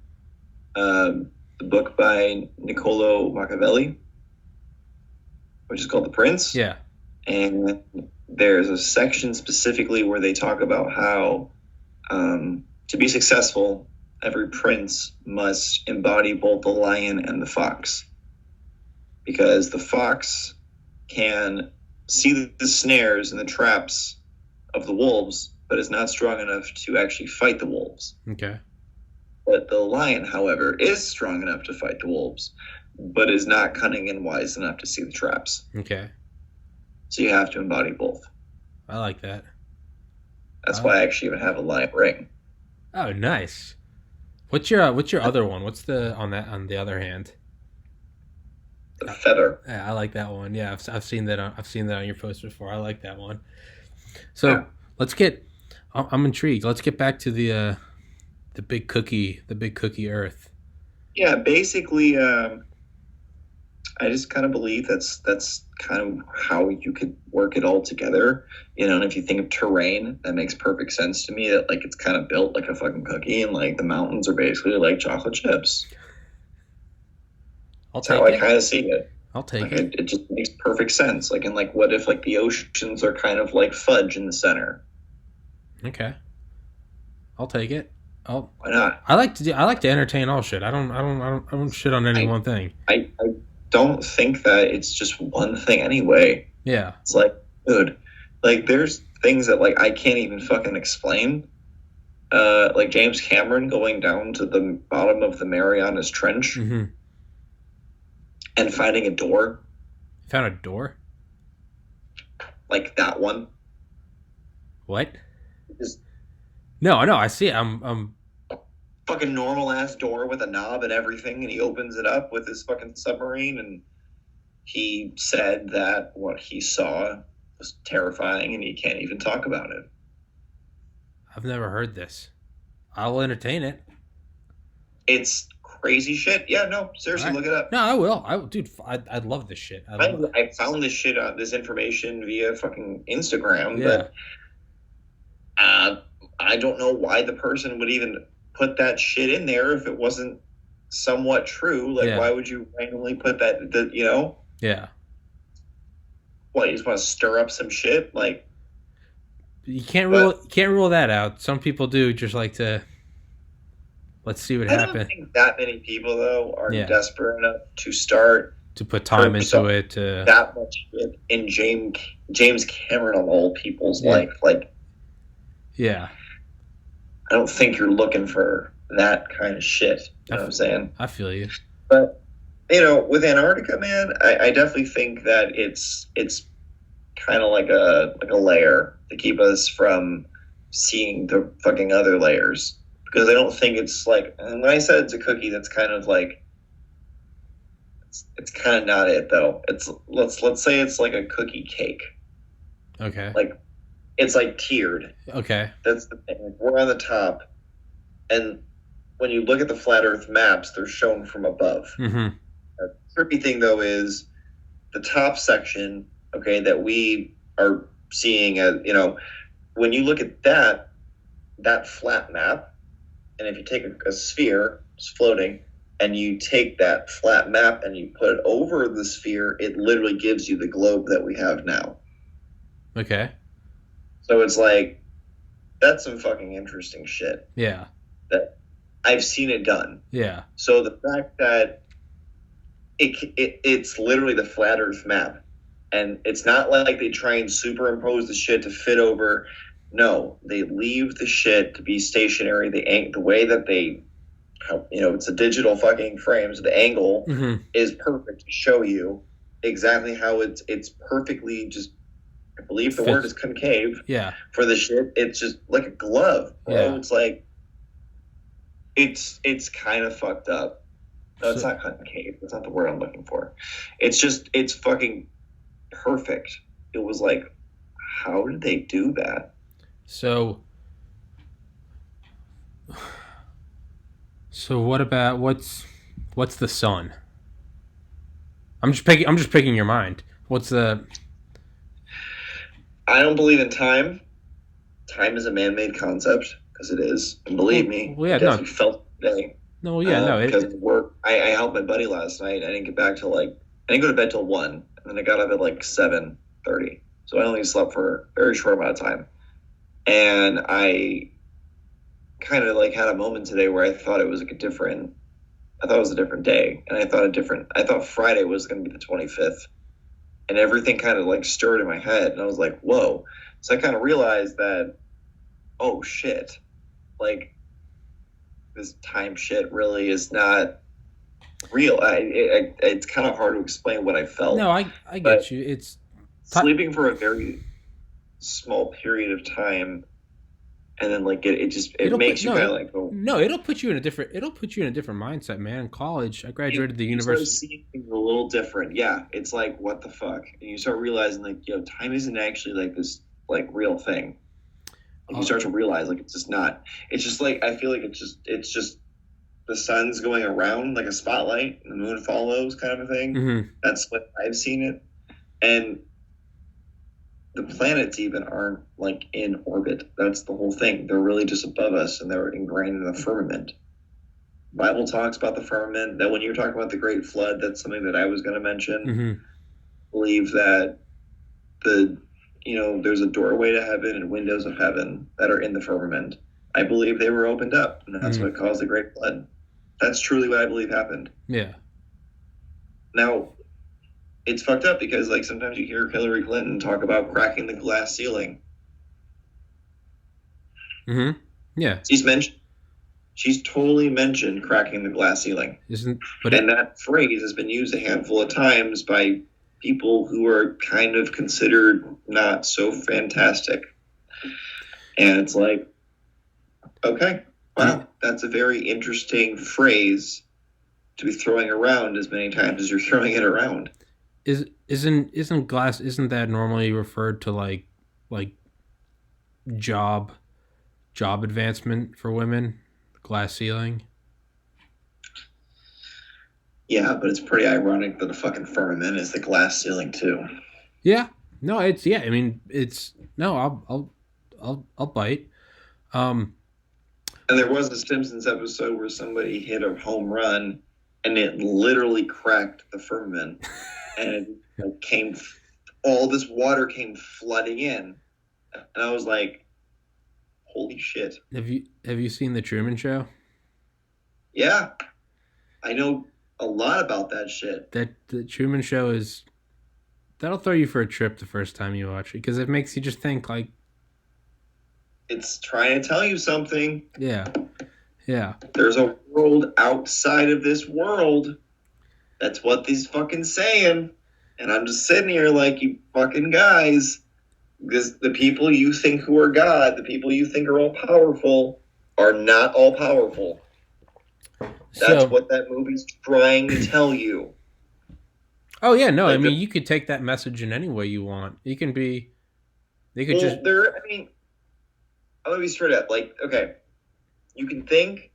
the book by Niccolo Machiavelli, which is called The Prince. Yeah. And there's a section specifically where they talk about how to be successful, every prince must embody both the lion and the fox. Because the fox can see the snares and the traps of the wolves, but is not strong enough to actually fight the wolves. Okay. But the lion, however, is strong enough to fight the wolves, but is not cunning and wise enough to see the traps. Okay. So you have to embody both. I like that. That's why I actually even have a lion ring. Oh, nice. What's your other one? What's on the other hand? The feather. Yeah, I like that one. Yeah, I've seen that. I've seen that on your post before. I like that one. So let's get. I'm intrigued. Let's get back to the big cookie, Earth. Yeah, basically, I just kind of believe that's kind of how you could work it all together. You know, and if you think of terrain, that makes perfect sense to me. That like it's kind of built like a fucking cookie, and like the mountains are basically like chocolate chips. That's how I kind of see it. I'll take it. It just makes perfect sense. Like, and like, what if like the oceans are kind of like fudge in the center? Okay, I'll take it. Why not? I like to entertain all shit. I don't shit on any one thing. I don't think that it's just one thing anyway. Yeah. It's like, dude, like there's things that like I can't even fucking explain. Like James Cameron going down to the bottom of the Marianas Trench and finding a door. Found a door? Like that one. What? No, I see it. I'm fucking normal ass door with a knob and everything, and he opens it up with his fucking submarine, and he said that what he saw was terrifying and he can't even talk about it. I've never heard this. I'll entertain it. It's crazy shit. Yeah, no, seriously, look it up. No, I will. Dude, I'd love this shit. I found this shit this information via fucking Instagram, yeah. But I don't know why the person would even put that shit in there if it wasn't somewhat true. Like, why would you randomly put that, you know? Yeah. What, you just want to stir up some shit? Like, you can't rule that out. Some people do just like to, let's see what happens. I don't think that many people, though, are desperate enough to start to put time into it. That much shit in James Cameron of all people's life. Like, yeah. I don't think you're looking for that kind of shit. You know what I'm saying? I feel you. But, you know, with Antarctica, man, I definitely think that it's kind of like a layer to keep us from seeing the fucking other layers, because I don't think it's like, and when I said it's a cookie, that's kind of like, it's kind of not it though. It's let's say it's like a cookie cake. Okay. Like it's like tiered. Okay. That's the thing. We're on the top, and when you look at the flat Earth maps, they're shown from above. Mm-hmm. The trippy thing though is the top section, okay, that we are seeing as, when you look at that flat map, and if you take a sphere, it's floating, and you take that flat map and you put it over the sphere, it literally gives you the globe that we have now. Okay. So it's like, that's some fucking interesting shit. Yeah. That I've seen it done. Yeah. So the fact that it's literally the flat Earth map, and it's not like they try and superimpose the shit to fit over. No, they leave the shit to be stationary. The way that they, it's a digital fucking frame, so the angle is perfect to show you exactly how it's perfectly just. I believe the word is concave. Yeah. For the shit, it's just like a glove, bro. Yeah. It's like, it's kind of fucked up. No, it's not concave. That's not the word I'm looking for. It's fucking perfect. It was like, how did they do that? So what about what's the sun? I'm just picking your mind. What's the? I don't believe in time. Time is a man-made concept, because it is, and believe me, we felt today. No, yeah, no. Because of work, I helped my buddy last night. I didn't get back till I didn't go to bed till 1, and then I got up at like 7:30. So I only slept for a very short amount of time. And I kind of like had a moment today where I thought it was like I thought it was a different day, and I thought Friday was going to be the 25th, and everything kind of like stirred in my head, and I was like, whoa. So I kind of realized that, oh shit, like, this time shit really is not real. It's kind of hard to explain what I felt. No, I get you. It's sleeping for a very small period of time, and then like it makes you kind of like go. No, it'll put you in a different mindset, man. In college, I graduated the university. You start seeing things a little different. Yeah, it's like, what the fuck, and you start realizing like, time isn't actually like this like real thing. Like, you start to realize like it's just not. It's just like, I feel like it's just the sun's going around like a spotlight and the moon follows, kind of a thing. Mm-hmm. That's what I've seen it. And the planets even aren't like in orbit. That's the whole thing. They're really just above us, and they're ingrained in the firmament. The Bible talks about the firmament. That when you're talking about the Great Flood, that's something that I was going to mention. Mm-hmm. Believe that there's a doorway to heaven and windows of heaven that are in the firmament. I believe they were opened up, and that's what caused the Great Flood. That's truly what I believe happened. Yeah. Now, it's fucked up because like sometimes you hear Hillary Clinton talk about cracking the glass ceiling. Mm-hmm. Yeah. She's totally mentioned cracking the glass ceiling. That phrase has been used a handful of times by people who are kind of considered not so fantastic. And it's like, okay, wow, that's a very interesting phrase to be throwing around as many times as you're throwing it around. Isn't glass, isn't that normally referred to like job advancement for women? Glass ceiling? Yeah, but it's pretty ironic that the fucking firmament is the glass ceiling too. Yeah. No, it's, yeah, I mean, it's, no, I'll bite. And there was a Simpsons episode where somebody hit a home run and it literally cracked the firmament, and it all this water came flooding in, and I was like, holy shit. Have you seen The Truman Show? Yeah. I know a lot about that shit. The Truman Show that'll throw you for a trip the first time you watch it, because it makes you just think like, it's trying to tell you something. Yeah. Yeah. There's a world outside of this world. That's what he's fucking saying. And I'm just sitting here like, you fucking guys, because the people you think who are God, the people you think are all powerful, are not all powerful. That's what that movie's trying to tell you. Oh yeah, no, like, I mean, you could take that message in any way you want. You can be, they could just. I mean, I'm gonna be straight up. Like, okay, you can think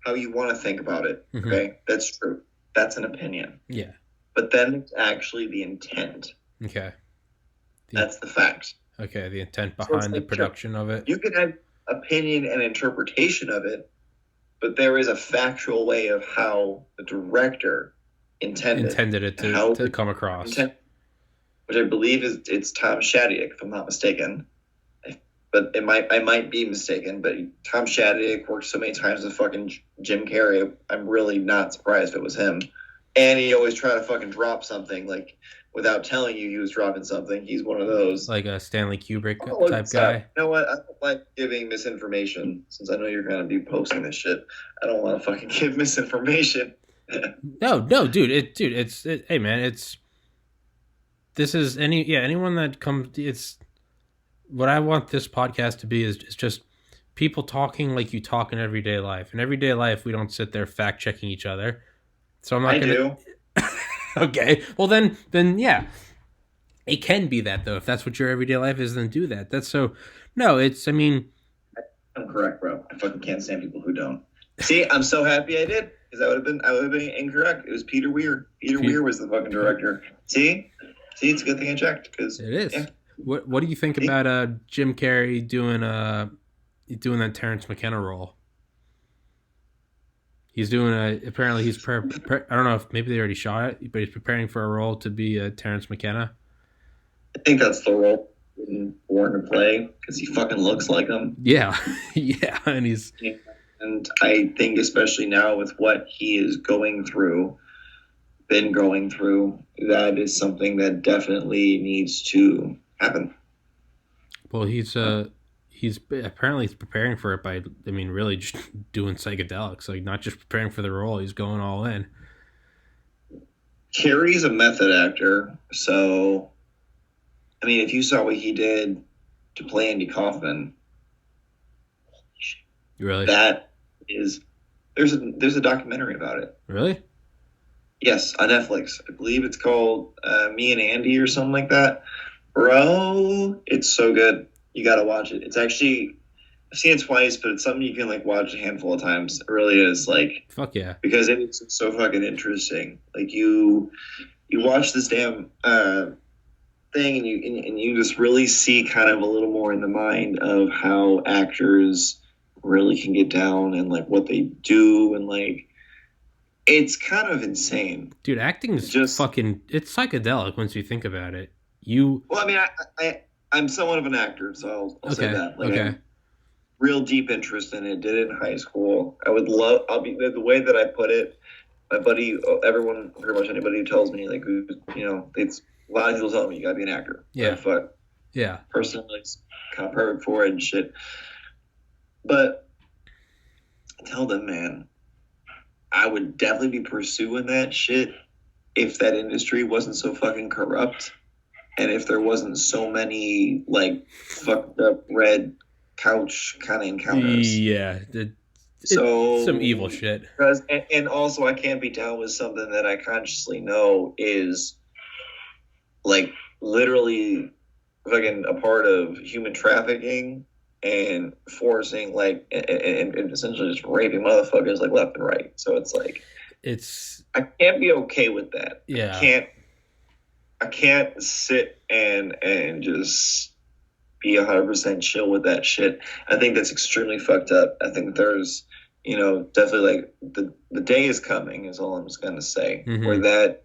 how you want to think about it. Okay, that's true. That's an opinion. Yeah. But then it's actually the intent. Okay. That's the fact. Okay, the intent behind the production of it. You can have opinion and interpretation of it, but there is a factual way of how the director intended it to come across. Which I believe it's Tom Shadyac, if I'm not mistaken. But I might be mistaken, but Tom Shadyac worked so many times with fucking Jim Carrey, I'm really not surprised if it was him. And he always tried to fucking drop something, like, without telling you he was dropping something. He's one of those. Like a Stanley Kubrick type guy. You know what? I don't like giving misinformation, since I know you're going to be posting this shit. I don't want to fucking give misinformation. No, dude. Hey, man, this is anyone that comes, it's, what I want this podcast to be is just people talking like you talk in everyday life. In everyday life, we don't sit there fact checking each other. So I'm not going to. Okay. Well, then, yeah. It can be that, though. If that's what your everyday life is, then do that. That's so. No, it's, I mean. I'm correct, bro. I fucking can't stand people who don't. See, I'm so happy I did, because I would have been incorrect. It was Peter Weir. Peter Weir was the fucking director. See, it's a good thing I checked, because. It is. Yeah. What do you think about Jim Carrey doing that Terrence McKenna role? He's doing apparently he's I don't know if maybe they already shot it, but he's preparing for a role to be Terrence McKenna. I think that's the role he's born to play, because he fucking looks like him. Yeah, yeah, and I think especially now with what he is been going through, that is something that definitely needs to happen. Well, he's apparently preparing for it by, I mean, really just doing psychedelics, like not just preparing for the role, he's going all in. Carrey's a method actor, so I mean, if you saw what he did to play Andy Kaufman, really, that is there's a documentary about it. Really? Yes, on Netflix. I believe it's called Me and Andy or something like that. Bro, it's so good. You gotta watch it. It's actually, I've seen it twice, but it's something you can like watch a handful of times. It really is, like, fuck yeah, because it's so fucking interesting. Like you watch this damn thing, and you just really see kind of a little more in the mind of how actors really can get down and like what they do, and like it's kind of insane. Dude, acting is just fucking, it's psychedelic once you think about it. Well, I mean, I'm somewhat of an actor, so I'll say that. Like, okay. Real deep interest in it. Did it in high school. The way that I put it, my buddy, everyone, pretty much anybody who tells me, like, it's a lot of people tell me you gotta be an actor. Yeah. Fuck. Yeah. Personally, it's kind of perfect for it and shit. But I tell them, man, I would definitely be pursuing that shit if that industry wasn't so fucking corrupt. And if there wasn't so many, like, fucked up red couch kind of encounters. Yeah. Some evil shit. And also, I can't be down with something that I consciously know is, like, literally fucking a part of human trafficking and forcing, like, and essentially just raping motherfuckers, like, left and right. So it's like... I can't be okay with that. Yeah. I can't sit and just be 100% chill with that shit. I think that's extremely fucked up. I think there's, definitely like the day is coming is all I'm just going to say, where that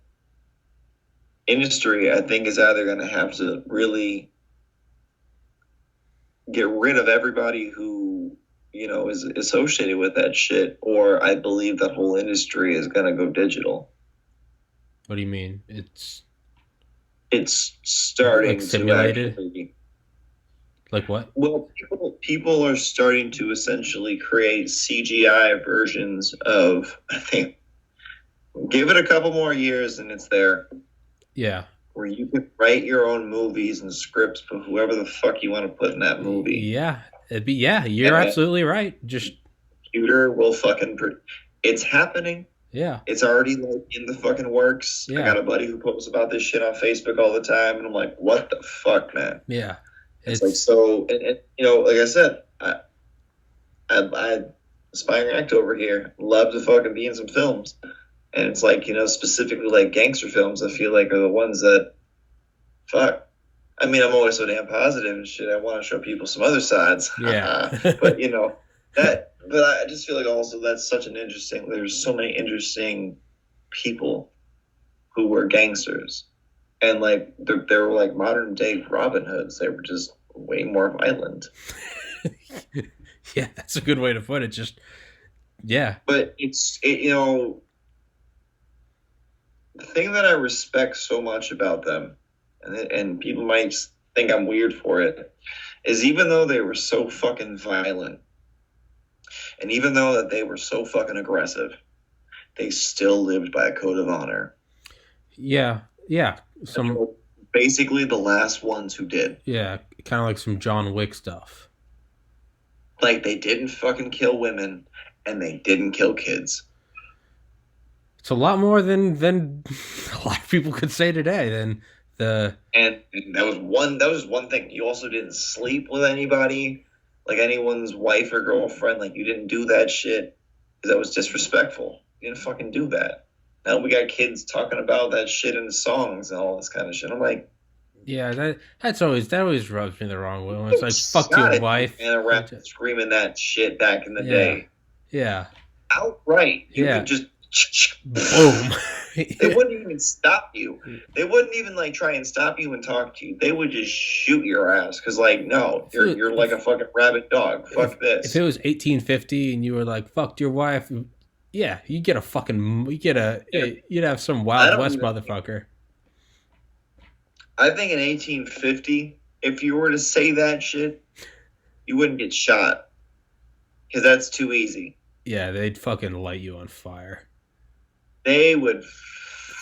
industry, I think, is either going to have to really get rid of everybody who, is associated with that shit, or I believe that whole industry is going to go digital. What do you mean? It's starting like simulated? To actually... Like what? Well, people are starting to essentially create CGI versions of, I think, give it a couple more years and it's there. Yeah. where you could write your own movies and scripts for whoever the fuck you want to put in that movie. Yeah, you're absolutely right. Just computer will fucking. It's happening. Yeah. It's already like in the fucking works. Yeah. I got a buddy who posts about this shit on Facebook all the time, and I'm like, what the fuck, man? Yeah. It's like so, and like I said, I aspiring actor over here, love to fucking be in some films, and it's like specifically like gangster films. I feel like are the ones that, fuck. I mean, I'm always so damn positive and shit. I want to show people some other sides. Yeah. But that. But I just feel like also that's such an interesting. There's so many interesting people who were gangsters, and like they were like modern day Robin Hoods. They were just way more violent. Yeah, that's a good way to put it. Just yeah. But the thing that I respect so much about them, and people might think I'm weird for it, is even though they were so fucking violent. And even though that they were so fucking aggressive, they still lived by a code of honor. Yeah. Basically the last ones who did. Yeah, kind of like some John Wick stuff. Like, they didn't fucking kill women, and they didn't kill kids. It's a lot more than a lot of people could say today. And that was one thing. You also didn't sleep with anybody. Like anyone's wife or girlfriend, like you didn't do that shit because that was disrespectful. You didn't fucking do that. Now we got kids talking about that shit in songs and all this kind of shit. I'm like, yeah, that always rubs me the wrong way. It's like fuck your wife and around screaming that shit back in the day. Yeah, outright. You could just boom. They wouldn't even stop you. They wouldn't even like try and stop you and talk to you. They would just shoot your ass because like no, you're like a fucking rabid dog. Fuck this. If it was 1850 and you were like fucked your wife, yeah, you'd have some Wild West motherfucker. I think in 1850, if you were to say that shit, you wouldn't get shot because that's too easy. Yeah, they'd fucking light you on fire. They would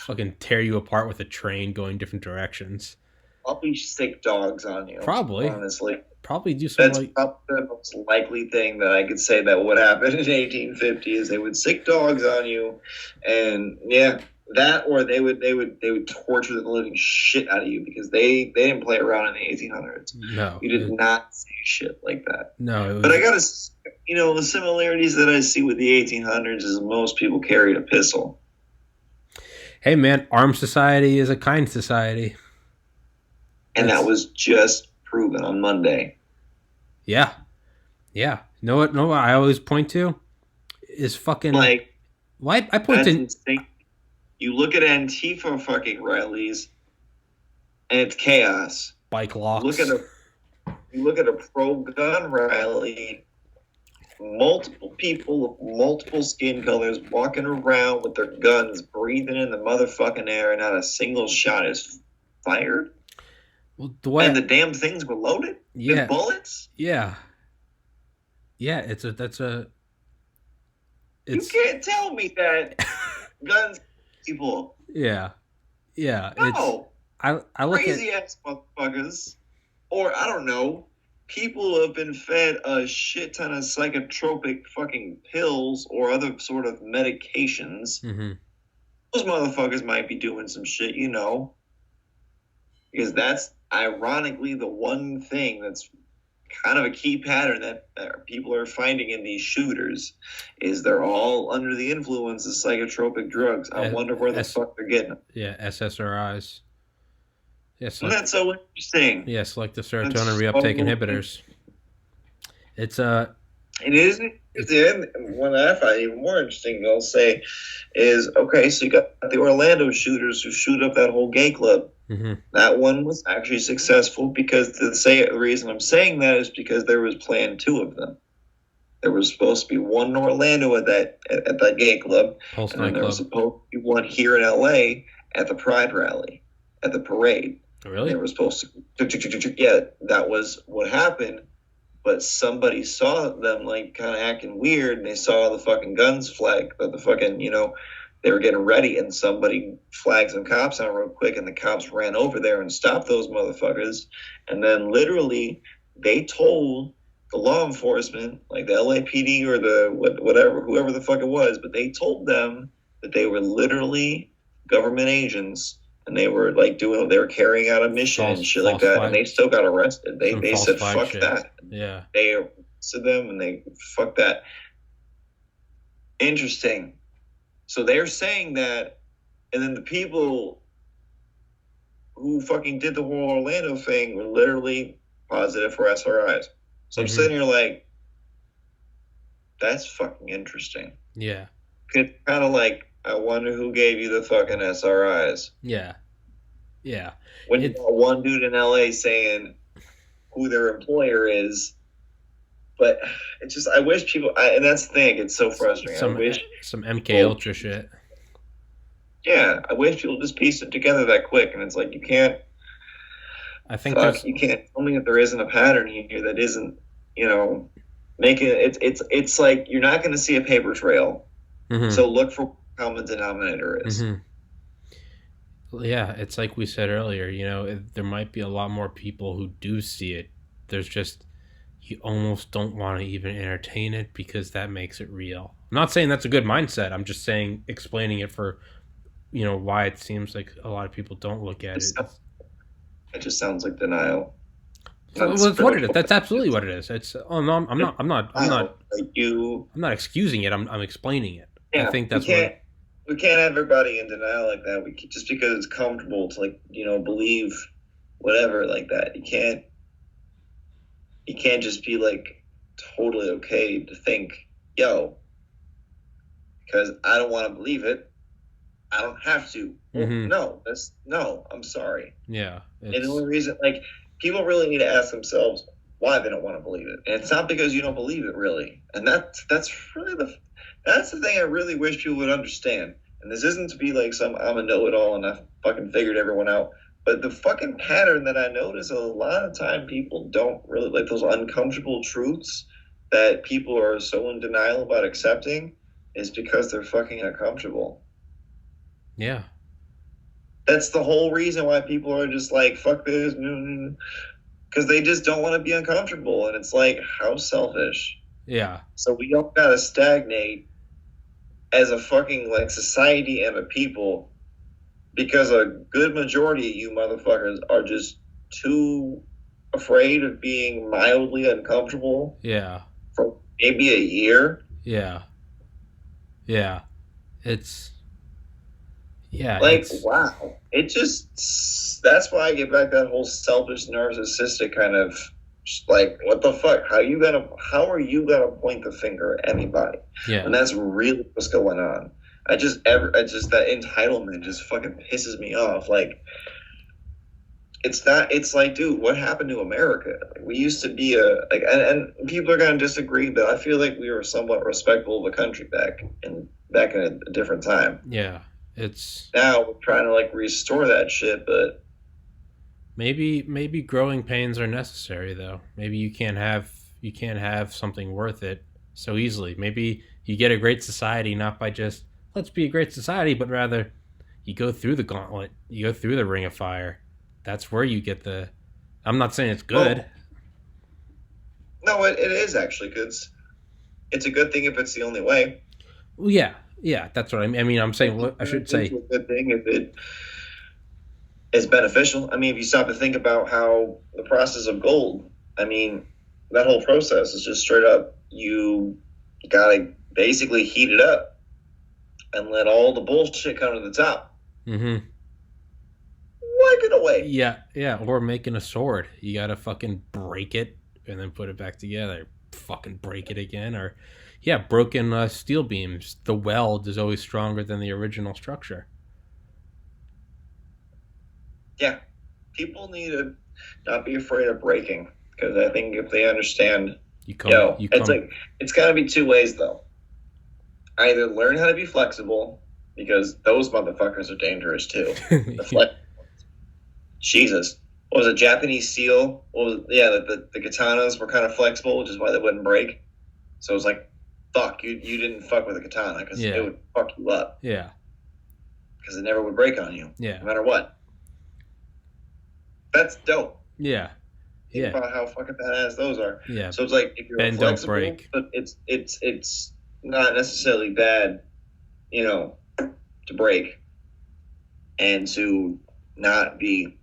fucking tear you apart with a train going different directions. Probably stick dogs on you. Probably. Honestly. Probably do some. That's probably the most likely thing that I could say that would happen in 1850 is they would stick dogs on you, and yeah, that or they would torture the living shit out of you because they didn't play around in the 1800s. No, you did not see shit like that. No, but I gotta, the similarities that I see with the 1800s is most people carried a pistol. Hey man, armed society is a kind society. And that was just proven on Monday. Yeah. You know what I always point to? Is fucking... Like... Why I point to... Insane. You look at Antifa fucking rallies, and it's chaos. Bike locks. You look at a pro-gun rally... Multiple people of multiple skin colors walking around with their guns, breathing in the motherfucking air, and not a single shot is fired. Well, and the damn things were loaded with bullets. Yeah. You can't tell me that guns people. Yeah. No. I look crazy ass motherfuckers, or I don't know. People have been fed a shit ton of psychotropic fucking pills or other sort of medications. Mm-hmm. Those motherfuckers might be doing some shit, because that's ironically the one thing that's kind of a key pattern that people are finding in these shooters is they're all under the influence of psychotropic drugs. I wonder where the fuck they're getting them. Yeah, SSRIs. Yes, that's so interesting. Yes, like the serotonin reuptake inhibitors. It is. What I find even more interesting, I'll say, is okay. So you got the Orlando shooters who shoot up that whole gay club. Mm-hmm. That one was actually successful because the reason I'm saying that is because there was planned 2 of them. There was supposed to be one in Orlando at that gay club, Pulse and then there was supposed to be one here in LA at the Pride rally, at the parade. Really? They were supposed to. Yeah, that was what happened. But somebody saw them like kind of acting weird, and they saw the fucking guns flag, the fucking they were getting ready, and somebody flagged some cops on real quick, and the cops ran over there and stopped those motherfuckers. And then literally they told the law enforcement, like the LAPD or the whatever, whoever the fuck it was, but they told them that they were literally government agents, and they were like they were carrying out a mission and shit like that, and they still got arrested. They said fuck shit. That. Yeah. They arrested them and they fuck that. Interesting. So they're saying that, and then the people who fucking did the whole Orlando thing were literally positive for SRIs. So I'm sitting here like, that's fucking interesting. Yeah. It's kind of like, I wonder who gave you the fucking SRIs. Yeah. Yeah. When you got one dude in LA saying who their employer is, but it's just, I wish people, and that's the thing, it's so frustrating. Some MK Ultra shit. Yeah, I wish people just pieced it together that quick, and it's like, you can't, you can't tell me that there isn't a pattern here that isn't, making it, it's like, you're not going to see a paper trail, so look for what the common denominator is. Yeah, it's like we said earlier, there might be a lot more people who do see it. There's just, you almost don't want to even entertain it because that makes it real. I'm not saying that's a good mindset. I'm just saying, explaining it for, why it seems like a lot of people don't look at it. It just sounds like denial. Well, it's what it is. That's absolutely what it is. It's I'm not excusing it. I'm explaining it. Yeah, I think that's we can't have everybody in denial like that. Just because it's comfortable to believe whatever like that. You can't just be like totally okay to think, because I don't want to believe it, I don't have to. Well, no, I'm sorry. Yeah. And the only reason, people really need to ask themselves why they don't want to believe it. And it's not because you don't believe it, really. And that's really that's the thing I really wish people would understand. And this isn't to be like I'm a know-it-all and I fucking figured everyone out. But the fucking pattern that I notice a lot of time people don't really like, those uncomfortable truths that people are so in denial about accepting, is because they're fucking uncomfortable. Yeah. That's the whole reason why people are just like, fuck this, because they just don't want to be uncomfortable. And it's like, how selfish. Yeah. So we don't gotta stagnate as a fucking society and a people, because a good majority of you motherfuckers are just too afraid of being mildly uncomfortable. Yeah. For maybe a year. Yeah. Yeah. Wow. It just, that's why I get back that whole selfish, narcissistic kind of, what the fuck? How are you gonna point the finger at anybody? Yeah. And that's really what's going on. That entitlement just fucking pisses me off. It's like, dude, what happened to America? We used to be and people are gonna disagree, but I feel like we were somewhat respectful of a country back in a different time. Yeah. It's now we're trying to restore that shit, but maybe growing pains are necessary, though. Maybe you can't have something worth it so easily. Maybe you get a great society not by just, let's be a great society, but rather you go through the gauntlet, you go through the ring of fire. That's where you get I'm not saying it's good. Well, no, it is actually good. It's a good thing if it's the only way. Well, yeah, that's what I mean. I'm saying, I should say, it's a good thing if it is beneficial. I mean, if you stop to think about how the process of gold, that whole process is just straight up, you gotta basically heat it up and let all the bullshit come to the top. Mm-hmm. Wipe it away. Yeah, or making a sword. You gotta fucking break it and then put it back together. Fucking break it again. Or, broken steel beams. The weld is always stronger than the original structure. Yeah, people need to not be afraid of breaking, because I think if they understand, it's got to be two ways though. Either learn how to be flexible, because those motherfuckers are dangerous too. Jesus, what was it? Japanese steel? The katanas were kind of flexible, which is why they wouldn't break. So it was like, fuck, you didn't fuck with a katana because it would fuck you up. Yeah. because it never would break on you, Yeah. no matter what. That's dope. Yeah. Think about how fucking badass those are. Yeah. So it's like if you're Bend, flexible, don't break. but it's not necessarily bad, you know, to break and to not be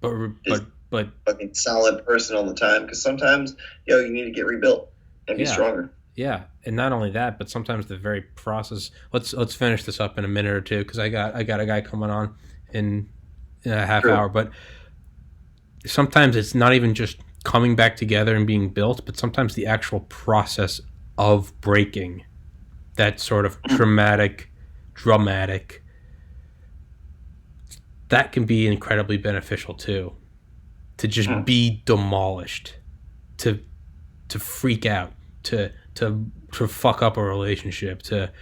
but fucking solid person all the time, because sometimes you need to get rebuilt and be stronger. Yeah, and not only that, but sometimes the very process. Let's finish this up in a minute or two, because I got a guy coming on in a half hour. But sometimes it's not even just coming back together and being built, but sometimes the actual process of breaking, that sort of dramatic, that can be incredibly beneficial too. To just be demolished, to freak out, to fuck up a relationship, to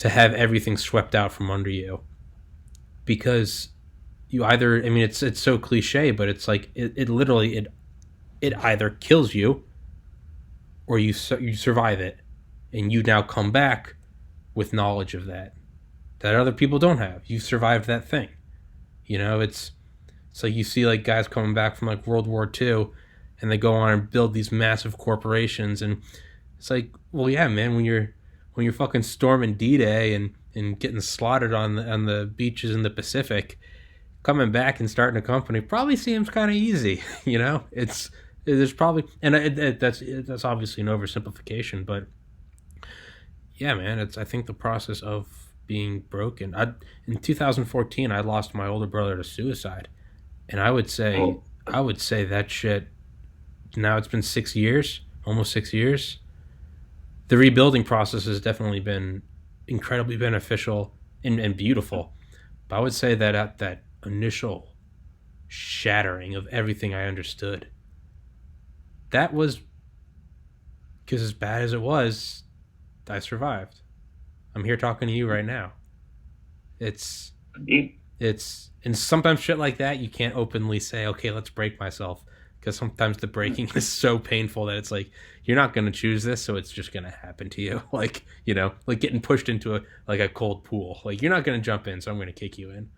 have everything swept out from under you, because you either, I mean, it's so cliche, but it's like it literally either kills you or you survive it, and you now come back with knowledge of that other people don't have. You survived that thing. It's like you see like guys coming back from like World War II, and they go on and build these massive corporations, and it's like, well, yeah, man, when you're fucking storming D-Day and getting slaughtered on the beaches in the Pacific, coming back and starting a company probably seems kind of easy. There's probably, and that's obviously an oversimplification, but yeah, man, I think the process of being broken. In 2014, I lost my older brother to suicide, and I would say that shit. Now it's been 6 years, almost 6 years. The rebuilding process has definitely been incredibly beneficial and beautiful. But I would say that at that initial shattering of everything I understood, that was because, as bad as it was, I survived. I'm here talking to you right now. It's and sometimes shit like that you can't openly say, okay, let's break myself, because sometimes the breaking is so painful that it's like you're not going to choose this, so it's just going to happen to you. Like, like getting pushed into a cold pool. Like, you're not going to jump in, so I'm going to kick you in.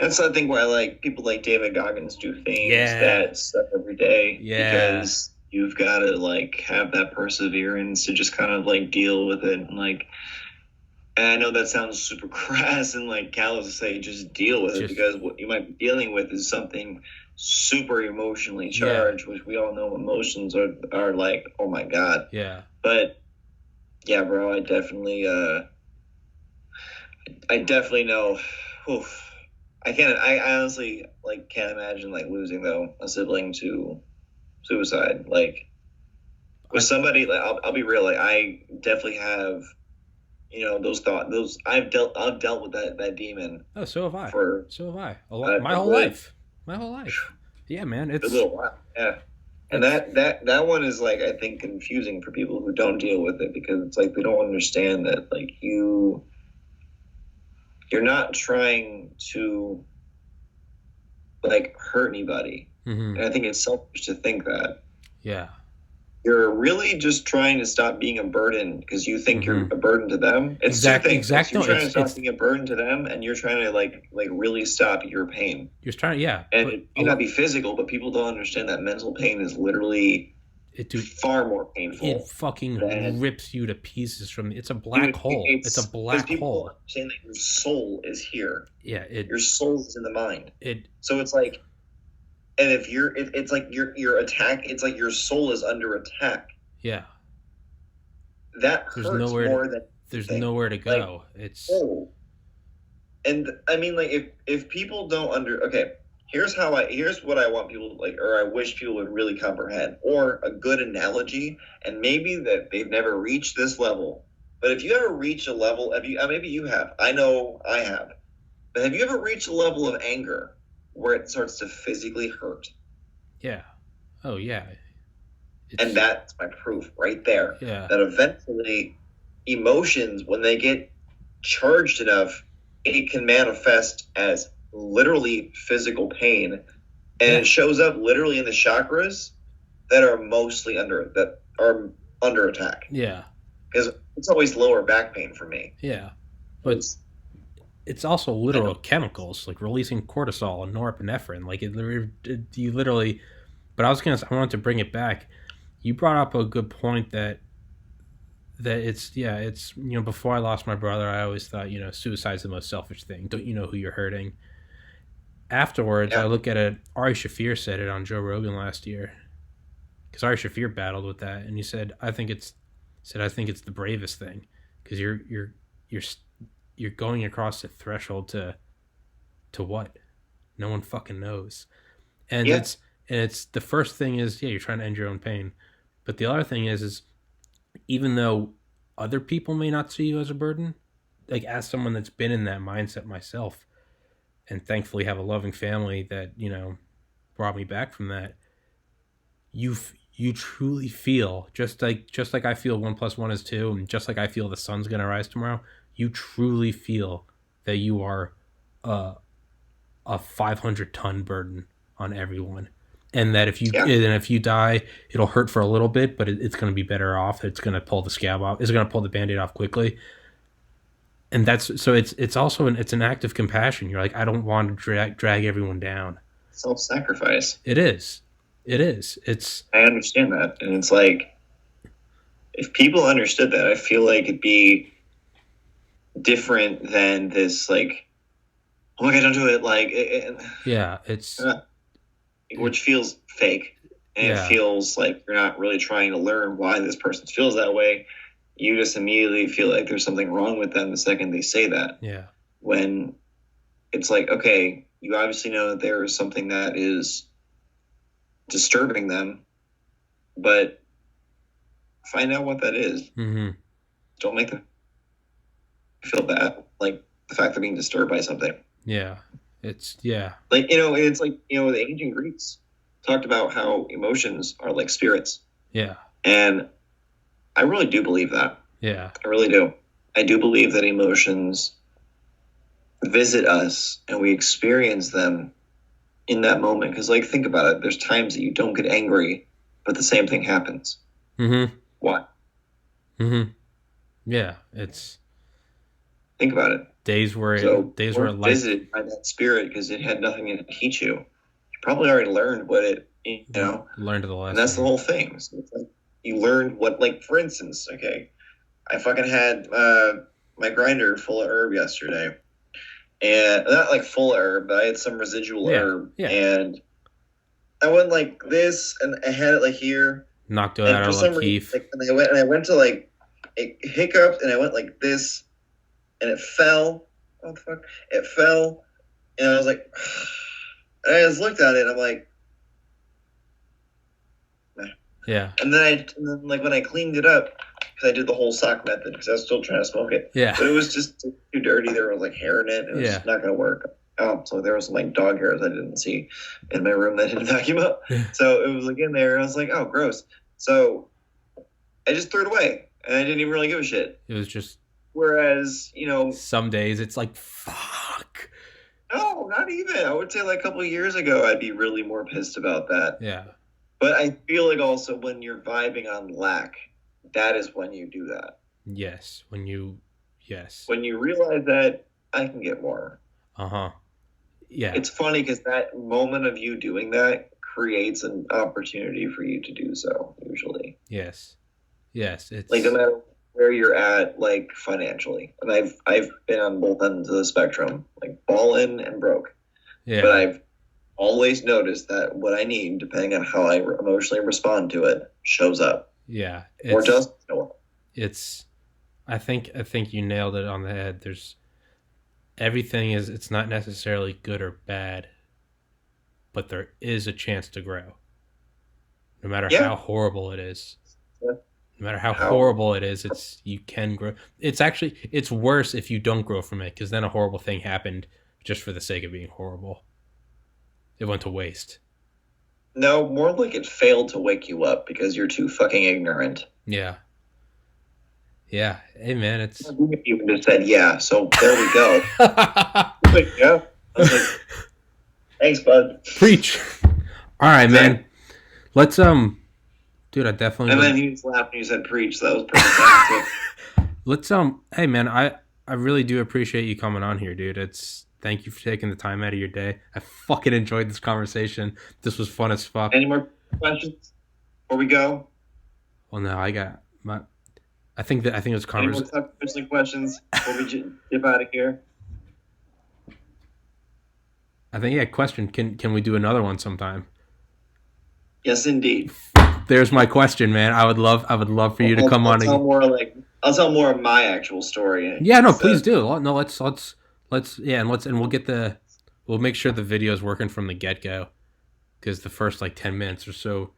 That's I think why like people like David Goggins do things that stuff every day. Yeah. Because you've got to like have that perseverance to just kind of like deal with it. And like, and I know that sounds super crass and like callous to say just deal with it, because what you might be dealing with is something super emotionally charged, which we all know emotions are like, oh my God. Yeah. But yeah, bro, I definitely know. Oof, I honestly like can't imagine like losing though a sibling to suicide. Like with somebody, like I'll be real, like I definitely have, those thoughts. I've dealt with that demon. Oh, so have I. My whole life. Yeah, man, it's a little while. Yeah, and that one is like, I think, confusing for people who don't deal with it, because it's like they don't understand that like you're not trying to like hurt anybody. Mm-hmm. And I think it's selfish to think that. Yeah. You're really just trying to stop being a burden because you think you're a burden to them. It's exactly. You're trying to stop being a burden to them, and you're trying to like really stop your pain. You're trying, yeah. And it may not be physical, but people don't understand that mental pain is literally far more painful. It fucking rips you to pieces from. It's a black hole. It's a black hole. Saying that your soul is here. Yeah. Your soul is in the mind. So it's like. And if it's like your attack, it's like your soul is under attack. Yeah. That hurts more than there's nowhere to go. Like, and I mean, like if people don't here's what I want people to like, or I wish people would really comprehend, or a good analogy, and maybe that they've never reached this level. But if you ever reach a level, maybe you have. I know I have. But have you ever reached a level of anger where it starts to physically hurt? Yeah. Oh, yeah. And that's my proof right there. Yeah. That eventually emotions, when they get charged enough, it can manifest as literally physical pain. And it shows up literally in the chakras that are mostly under attack. Yeah. Because it's always lower back pain for me. Yeah. But it's also literal chemicals, like releasing cortisol and norepinephrine. Like you literally. But I wanted to bring it back. You brought up a good point that it's before I lost my brother, I always thought suicide's the most selfish thing. Don't you know who you're hurting? Afterwards, I look at it. Ari Shaffir said it on Joe Rogan last year, because Ari Shaffir battled with that, and he said, I think it's the bravest thing, because you're going across the threshold to what no one fucking knows, and it's the first thing is you're trying to end your own pain, but the other thing is even though other people may not see you as a burden, like as someone that's been in that mindset myself, and thankfully have a loving family that brought me back from that, you truly feel just like I feel 1 + 1 is 2, and just like I feel the sun's gonna rise tomorrow. You truly feel that you are a 500-ton burden on everyone, and that if you die, it'll hurt for a little bit, but it's going to be better off. It's going to pull the scab off. It's going to pull the Band-Aid off quickly. And it's also an act of compassion. You're like, I don't want to drag everyone down. Self-sacrifice. It is. I understand that, and it's like, if people understood that, I feel like it'd be different than this, like, oh my God, don't do it. Like, which feels fake, and it feels like you're not really trying to learn why this person feels that way. You just immediately feel like there's something wrong with them the second they say that. Yeah. When it's like, okay, you obviously know that there is something that is disturbing them, but find out what that is. Mm-hmm. Don't make them feel bad, like the fact they're being disturbed by something. Yeah. Like, it's like, the ancient Greeks talked about how emotions are like spirits. Yeah. And I really do believe that. Yeah. I really do. I do believe that emotions visit us and we experience them in that moment. Because, like, think about it. There's times that you don't get angry, but the same thing happens. Mm-hmm. Why? Mm-hmm. Yeah. Think about it. Days where visited by that spirit because it had nothing to teach you. You probably already learned what it, learned the lesson. And that's the whole thing. So it's like you learned what, like, for instance, okay, I fucking had my grinder full of herb yesterday, and not like full of herb, but I had some residual herb, and I went like this, and I had it like here, knocked it out of like Keith, and I went to like it hiccuped, and I went like this. And it fell. Oh, the fuck. It fell. And I was like, and I just looked at it, and I'm like, nah. Yeah. And then like, when I cleaned it up, because I did the whole sock method, because I was still trying to smoke it. Yeah. But it was just too dirty. There was like hair in it. It was just not going to work. So there was some like dog hairs I didn't see in my room that I didn't vacuum up. So it was like in there. I was like, oh, gross. So I just threw it away, and I didn't even really give a shit. It was just. Whereas, some days it's like, fuck. No, not even. I would say like a couple of years ago, I'd be really more pissed about that. Yeah. But I feel like also when you're vibing on lack, that is when you do that. Yes. When you realize that I can get more. Uh-huh. Yeah. It's funny because that moment of you doing that creates an opportunity for you to do so, usually. Yes. It's like no matter where you're at, like financially, and I've been on both ends of the spectrum, like ballin' and broke. Yeah. But I've always noticed that what I need, depending on how I emotionally respond to it, shows up. Yeah. Or doesn't show up. I think you nailed it on the head. It's not necessarily good or bad, but there is a chance to grow. No matter how horrible it is. Yeah. No matter how horrible it is, you can grow. It's worse if you don't grow from it, because then a horrible thing happened just for the sake of being horrible. It went to waste. No, more like it failed to wake you up because you're too fucking ignorant. Yeah. Yeah. Hey, man, it's... You even just said, yeah, so there we go. Like, yeah. I was like, thanks, bud. Preach. All right, man. Let's, dude, I definitely... And then he was laughing, you said preach, so that was pretty funny, too. Let's, hey, man, I really do appreciate you coming on here, dude. Thank you for taking the time out of your day. I fucking enjoyed this conversation. This was fun as fuck. Any more questions before we go? Well, no, I think it was conversation. Any more questions before we dip out of here? I think question. Can we do another one sometime? Yes, indeed. There's my question, man. I would love for you to come on again. I'll tell more of my actual story. Yeah, no, please do. No, let's we'll make sure the video is working from the get go, because the first like 10 minutes or so,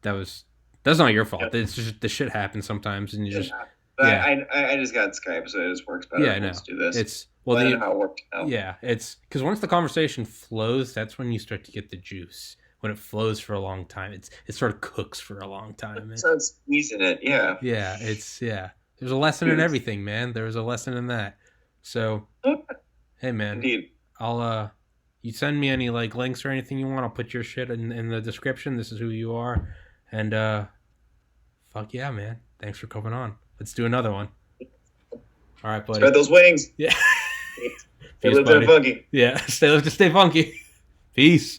that's not your fault. Yep. It's just the shit happens sometimes, and you just. But I just got Skype, so it just works better. Yeah, Let's do this. It's I know how it works now. Yeah, it's because once the conversation flows, that's when you start to get the juice. When it flows for a long time, it sort of cooks for a long time. It starts squeezing it, yeah. Yeah, There's a lesson in everything, man. There's a lesson in that. So, hey, man. Indeed. I'll you send me any like links or anything you want. I'll put your shit in the description. This is who you are, and fuck yeah, man. Thanks for coming on. Let's do another one. All right, buddy. Spread those wings. Yeah. Stay funky. Yeah, stay funky. Peace.